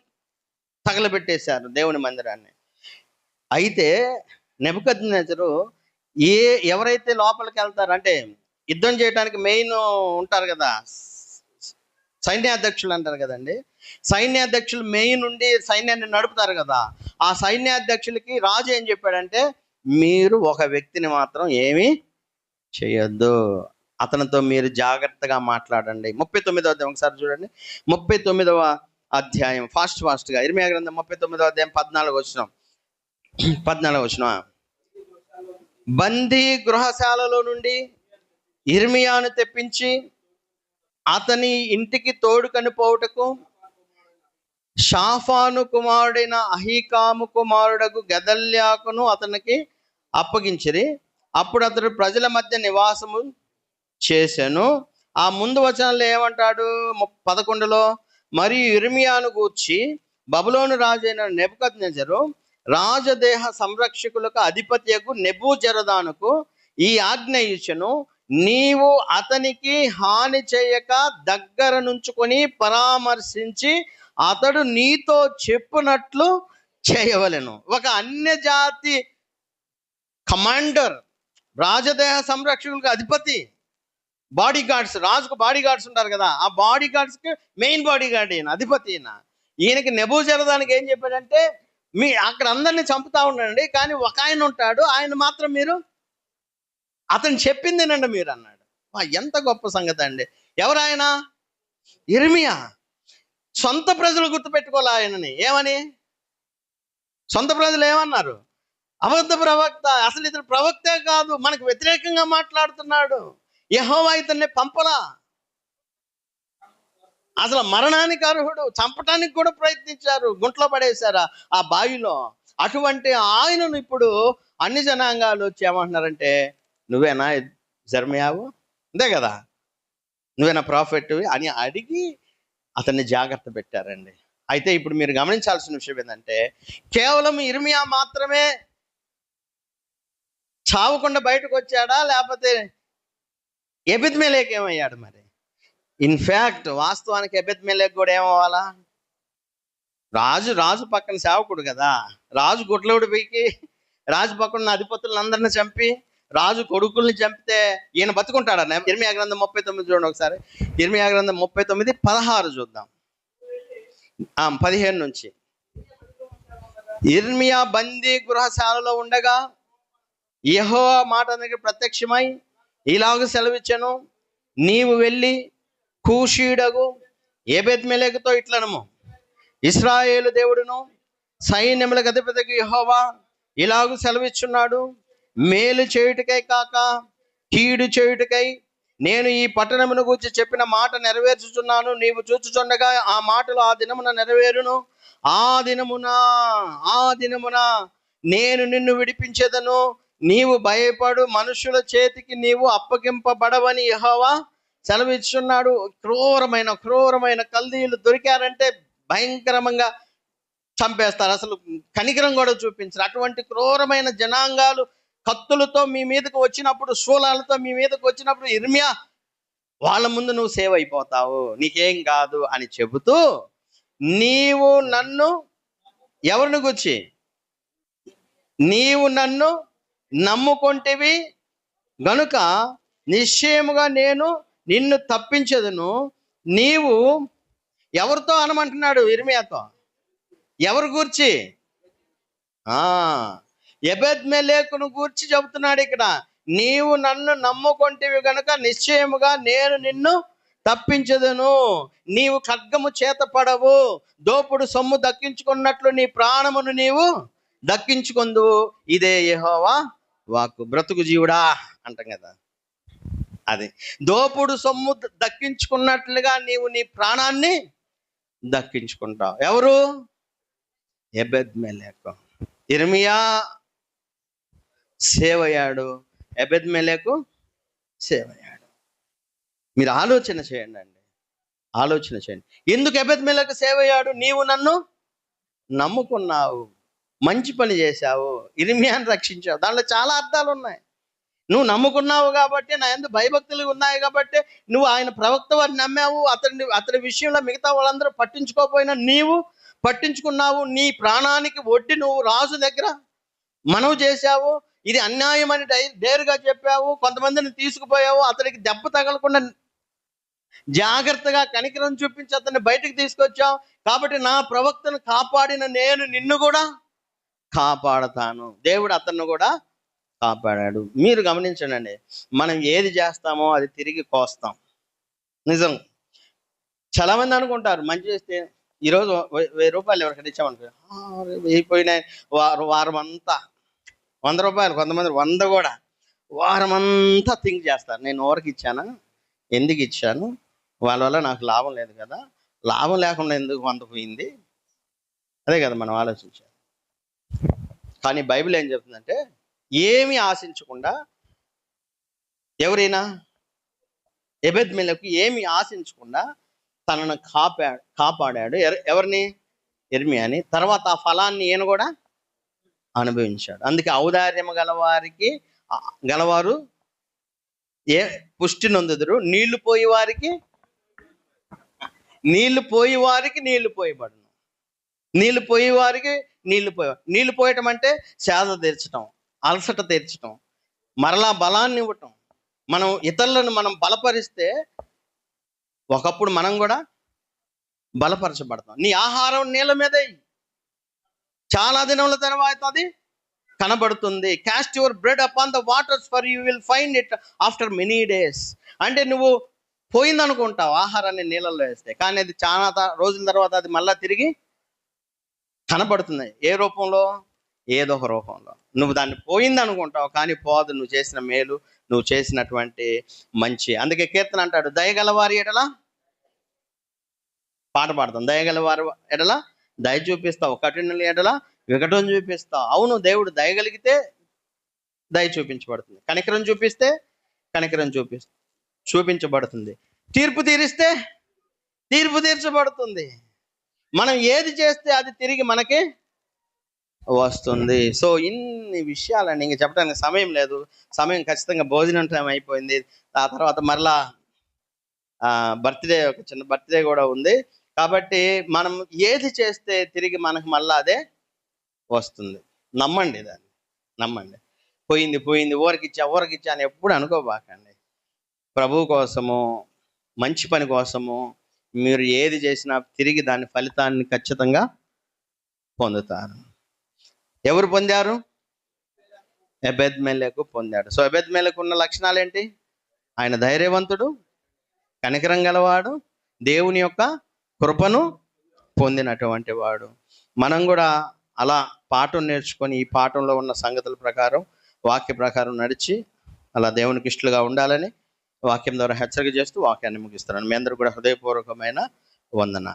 తగలబెట్టేశారు, దేవుని మందిరాన్ని. అయితే నెబుకద్నెజరు ఎవరైతే లోపలికి వెళ్తారు అంటే యుద్ధం చేయడానికి మెయిన్ ఉంటారు కదా, సైన్యాధ్యక్షులు అంటారు కదండి. సైన్యాధ్యక్షులు మెయిన్ ఉండి సైన్యాన్ని నడుపుతారు కదా. ఆ సైన్యాధ్యక్షులకి రాజు ఏం చెప్పాడంటే, మీరు ఒక వ్యక్తిని మాత్రం ఏమీ చేయొద్దు, అతనితో మీరు జాగ్రత్తగా మాట్లాడండి. 39వ అధ్యాయం ఒకసారి చూడండి. 39వ అధ్యాయం ఫాస్ట్గా ఇర్మీయా గ్రంథం 39వ అధ్యాయం 14 వచనం. బందీ గృహశాలలో నుండి ఇర్మీయాను తెప్పించి అతని ఇంటికి తోడుకొని పోవుటకు షాఫాను కుమారుడైన అహీకాము కుమారుడకు గెదల్యాకును అతనికి అప్పగించిరి. అప్పుడు అతడు ప్రజల మధ్య నివాసము చేశాను. ఆ ముందు వచనంలో ఏమంటాడు 11లో, మరియు ఇర్మీయాను గూర్చి బబులోను రాజైన నెబుకద్నెజరు రాజదేహ సంరక్షకులకు అధిపత్యకు నెబూజరదానుకు ఈ ఆజ్ఞ ఇచ్చెను, నీవు అతనికి హాని చేయక దగ్గర నుంచుకొని పరామర్శించి అతడు నీతో చెప్పునట్లు చేయవలెను. ఒక అన్యజాతి కమాండర్, రాజదేహ సంరక్షకులకు అధిపతి, బాడీ గార్డ్స్, రాజుకు బాడీ గార్డ్స్ ఉంటారు కదా, ఆ బాడీ గార్డ్స్కి మెయిన్ బాడీ గార్డ్ ఈయన, అధిపతి ఈయనకి నెబూజరదానికి ఏం చెప్పాడంటే, అక్కడ అందరినీ చంపుతా ఉండండి, కానీ ఒక ఆయన ఉంటాడు, ఆయన మాత్రం మీరు అతను చెప్పిందేనండి మీరు అన్నాడు. ఎంత గొప్ప సంగతి అండి. ఎవరాయన? ఇర్మీయా. సొంత ప్రజలు గుర్తుపెట్టుకోలే ఆయనని. ఏమని? సొంత ప్రజలు ఏమన్నారు? అబద్ధ ప్రవక్త, అసలు ఇతను ప్రవక్తే కాదు, మనకు వ్యతిరేకంగా మాట్లాడుతున్నాడు, యెహోవా ఇతన్ని పంపలా, అసలు మరణానికి అర్హుడు, చంపటానికి కూడా ప్రయత్నించారు, గుంట్లో పడేశారు ఆ బావిలో. అటువంటి ఆయనను ఇప్పుడు అన్ని జనాంగాలు వచ్చి ఏమంటున్నారంటే, నువ్వేనా జెరమయావు, అంతే కదా, నువ్వేనా ప్రాఫెట్ అని అడిగి అతన్ని జాగ్రత్త పెట్టారండి. అయితే ఇప్పుడు మీరు గమనించాల్సిన విషయం ఏంటంటే, కేవలం ఇర్మీయా మాత్రమే చావకుండా బయటకు వచ్చాడా, లేకపోతే ఎబెద్మెలెకు ఏమయ్యాడు? మరి ఇన్ఫ్యాక్ట్ వాస్తవానికి ఎబెద్మెలెకు కూడా ఏమవ్వాలా? రాజు పక్కన సేవకుడు కదా, రాజు గుడ్లవుడు పైకి రాజు పక్కన అధిపతులను అందరిని చంపి రాజు కొడుకుల్ని చంపితే ఈయన బతుకుంటాడా? ఇర్మీయా గ్రంథం 39 చూడండి ఒకసారి. ఇర్మీయా గ్రంథం 39:16 చూద్దాం, 15 నుంచి. ఇర్మీయా బందీ గృహశాలలో ఉండగా యెహోవా మాట దగ్గర ప్రత్యక్షమై ఇలాగ సెలవిచ్చెను, నీవు వెళ్ళి కూషీయుడగు ఎబెద్మెలెకుతో ఇట్లనము, ఇశ్రాయేలు దేవుడును సైన్యములకు అధిపతికి యెహోవా ఇలాగ సెలవిచ్చున్నాడు, మేలు చేయుటకై కాక కీడు చేయుటకై నేను ఈ పట్టణమును గూర్చి చెప్పిన మాట నెరవేర్చుచున్నాను. నీవు చూచుచుండగా ఆ మాటలు ఆ దినమున నెరవేరును. ఆ దినమున నేను నిన్ను విడిపించేదను. నీవు భయపడు మనుషుల చేతికి నీవు అప్పగింపబడవని యెహోవా సెలవిచ్చున్నాడు. క్రూరమైన కల్దీయులు దొరికారంటే భయంకరంగా చంపేస్తారు, అసలు కనికరం కూడా చూపించరు. అటువంటి క్రూరమైన జనాంగాలు కత్తులతో మీ మీదకు వచ్చినప్పుడు, శూలాలతో మీ మీదకు వచ్చినప్పుడు, ఇర్మీయా వాళ్ళ ముందు నువ్వు సేవ్ అయిపోతావు, నీకేం కాదు అని చెబుతూ, నీవు నన్ను ఎవరిని గుచ్చి, నీవు నన్ను నమ్ముకొంటివి గనుక నిశ్చయముగా నేను నిన్ను తప్పించదును. నీవు ఎవరితో అనమంటున్నాడు? ఇర్మీయాతో. ఎవరు గూర్చి? ఎబెద్మెలెకును గూర్చి చెబుతున్నాడు ఇక్కడ. నీవు నన్ను నమ్ముకొంటివి గనుక నిశ్చయముగా నేను నిన్ను తప్పించదును. నీవు ఖడ్గము చేత పడవు, దోపుడు సొమ్ము దక్కించుకున్నట్లు నీ ప్రాణమును నీవు దక్కించుకొందువు. ఇదే యెహోవా వాక్కు. బ్రతుకు జీవుడా అంటాం కదా, అది దోపుడు సొమ్ము దక్కించుకున్నట్లుగా నీవు నీ ప్రాణాన్ని దక్కించుకుంటావు. ఎవరు? ఎబెద్మెలెకు. ఇర్మీయా సేవ్ అయ్యాడు, ఎబెద్మెలెకు సేవ్ అయ్యాడు. మీరు ఆలోచన చేయండి. ఎందుకు ఎబెద్మెలెకు సేవ్ అయ్యాడు? నీవు నన్ను నమ్ముకున్నావు, మంచి పని చేశావు, ఇర్మియాని రక్షించావు. దాంట్లో చాలా అర్థాలు ఉన్నాయి. నువ్వు నమ్ముకున్నావు కాబట్టి, నా యందు భయభక్తులు ఉన్నాయి కాబట్టి నువ్వు ఆయన ప్రవక్త వారిని నమ్మావు. అతని విషయంలో మిగతా వాళ్ళందరూ పట్టించుకోకపోయినా నీవు పట్టించుకున్నావు. నీ ప్రాణానికి ఒడ్డి నువ్వు రాజు దగ్గర మనవి చేశావు. ఇది అన్యాయం అని డేరుగా చెప్పావు. కొంతమందిని తీసుకుపోయావు. అతనికి దెబ్బ తగలకుండా జాగ్రత్తగా కనికరం చూపించి అతన్ని బయటకు తీసుకొచ్చావు. కాబట్టి నా ప్రవక్తను కాపాడిన నేను నిన్ను కూడా కాపాడతాను. దేవుడు అతన్ని కూడా కాపాడాడు. మీరు గమనించండి, మనం ఏది చేస్తామో అది తిరిగి కోస్తాం. నిజం. చాలా మంది అనుకుంటారు మంచి చేస్తే ఈరోజు 1000 రూపాయలు ఎవరికైనా ఇచ్చామనుకో, అయిపోయినాయి వారం అంతా 100 రూపాయలు, కొంతమంది 100 కూడా వారం అంతా థింక్ చేస్తారు. నేను ఎవరికి ఇచ్చానా, ఎందుకు ఇచ్చాను, వాళ్ళ వల్ల నాకు లాభం లేదు కదా, లాభం లేకుండా ఎందుకు 100 పోయింది, అదే కదా మనం ఆలోచించాలి. కానీ బైబిల్ ఏం చెప్తుందంటే, ఏమి ఆశించకుండా ఎవరైనా ఎబెద్మెలకు ఏమి ఆశించకుండా తనను కాపాడాడు. ఎవరిని? ఇర్మియాని. తర్వాత ఆ ఫలాన్ని ఈయన కూడా అనుభవించాడు. అందుకే ఔదార్యం గలవారు పుష్టి నొందుదురు, నీళ్లు పోయి వారికి నీళ్లు పోయబడును. నీళ్లు పోయటం అంటే సేద తీర్చడం, అలసట తీర్చడం, మరలా బలాన్ని ఇవ్వటం. మనం ఇతరులను మనం బలపరిస్తే ఒకప్పుడు మనం కూడా బలపరచబడతాం. నీ ఆహారం నీళ్ళ మీద చాలా దినముల తర్వాత అది కనబడుతుంది. Caste your bread upon the waters for you will find it after many days. అంటే నువ్వు పోయిందనుకుంటావు ఆహారాన్ని నీళ్ళల్లో వేస్తే, కానీ అది చాలా రోజుల తర్వాత అది మళ్ళా తిరిగి కనబడుతుంది. ఏ రూపంలో? ఏదో ఒక రూపంలో. నువ్వు దాన్ని పోయింది అనుకుంటావు, కానీ పోదు. నువ్వు చేసిన మేలు, నువ్వు చేసినటువంటి మంచి. అందుకే కీర్తన అంటాడు, దయగలవారి ఎడల పాట పాడతాం, దయగలవారి ఎడల దయ చూపిస్తావు, కఠినుల ఎడల వికటం చూపిస్తావు. అవును, దేవుడు దయగలిగితే దయ చూపించబడుతుంది, కనికరం చూపిస్తే కనికరం చూపించబడుతుంది, తీర్పు తీరిస్తే తీర్పు తీర్చబడుతుంది. మనం ఏది చేస్తే అది తిరిగి మనకి వస్తుంది. సో ఇన్ని విషయాలని ఇంక చెప్పడానికి సమయం లేదు. సమయం ఖచ్చితంగా భోజనం టైం అయిపోయింది. ఆ తర్వాత మరలా ఒక చిన్న బర్త్డే కూడా ఉంది. కాబట్టి మనం ఏది చేస్తే తిరిగి మనకు మళ్ళా అదే వస్తుంది. నమ్మండి, దాన్ని నమ్మండి. పోయింది ఊరికిచ్చా అని ఎప్పుడు అనుకోబాకండి. ప్రభు కోసము, మంచి పని కోసము మీరు ఏది చేసినా తిరిగి దాని ఫలితాన్ని ఖచ్చితంగా పొందుతారు. ఎవరు పొందారు? ఎబెద్మెలకు పొందాడు. సో ఎబెద్మెలకు ఉన్న లక్షణాలు ఏంటి? ఆయన ధైర్యవంతుడు, కనికరం గలవాడు, దేవుని యొక్క కృపను పొందినటువంటి వాడు. మనం కూడా అలా పాఠం నేర్చుకొని ఈ పాఠంలో ఉన్న సంగతుల ప్రకారం, వాక్య ప్రకారం నడిచి అలా దేవునికి ఇష్టలుగా ఉండాలని వాక్యం ద్వారా హెచ్చరిక చేస్తూ వాక్యాన్ని ముగిస్తున్నాను. మీ అందరూ కూడా హృదయపూర్వకమైన వందన.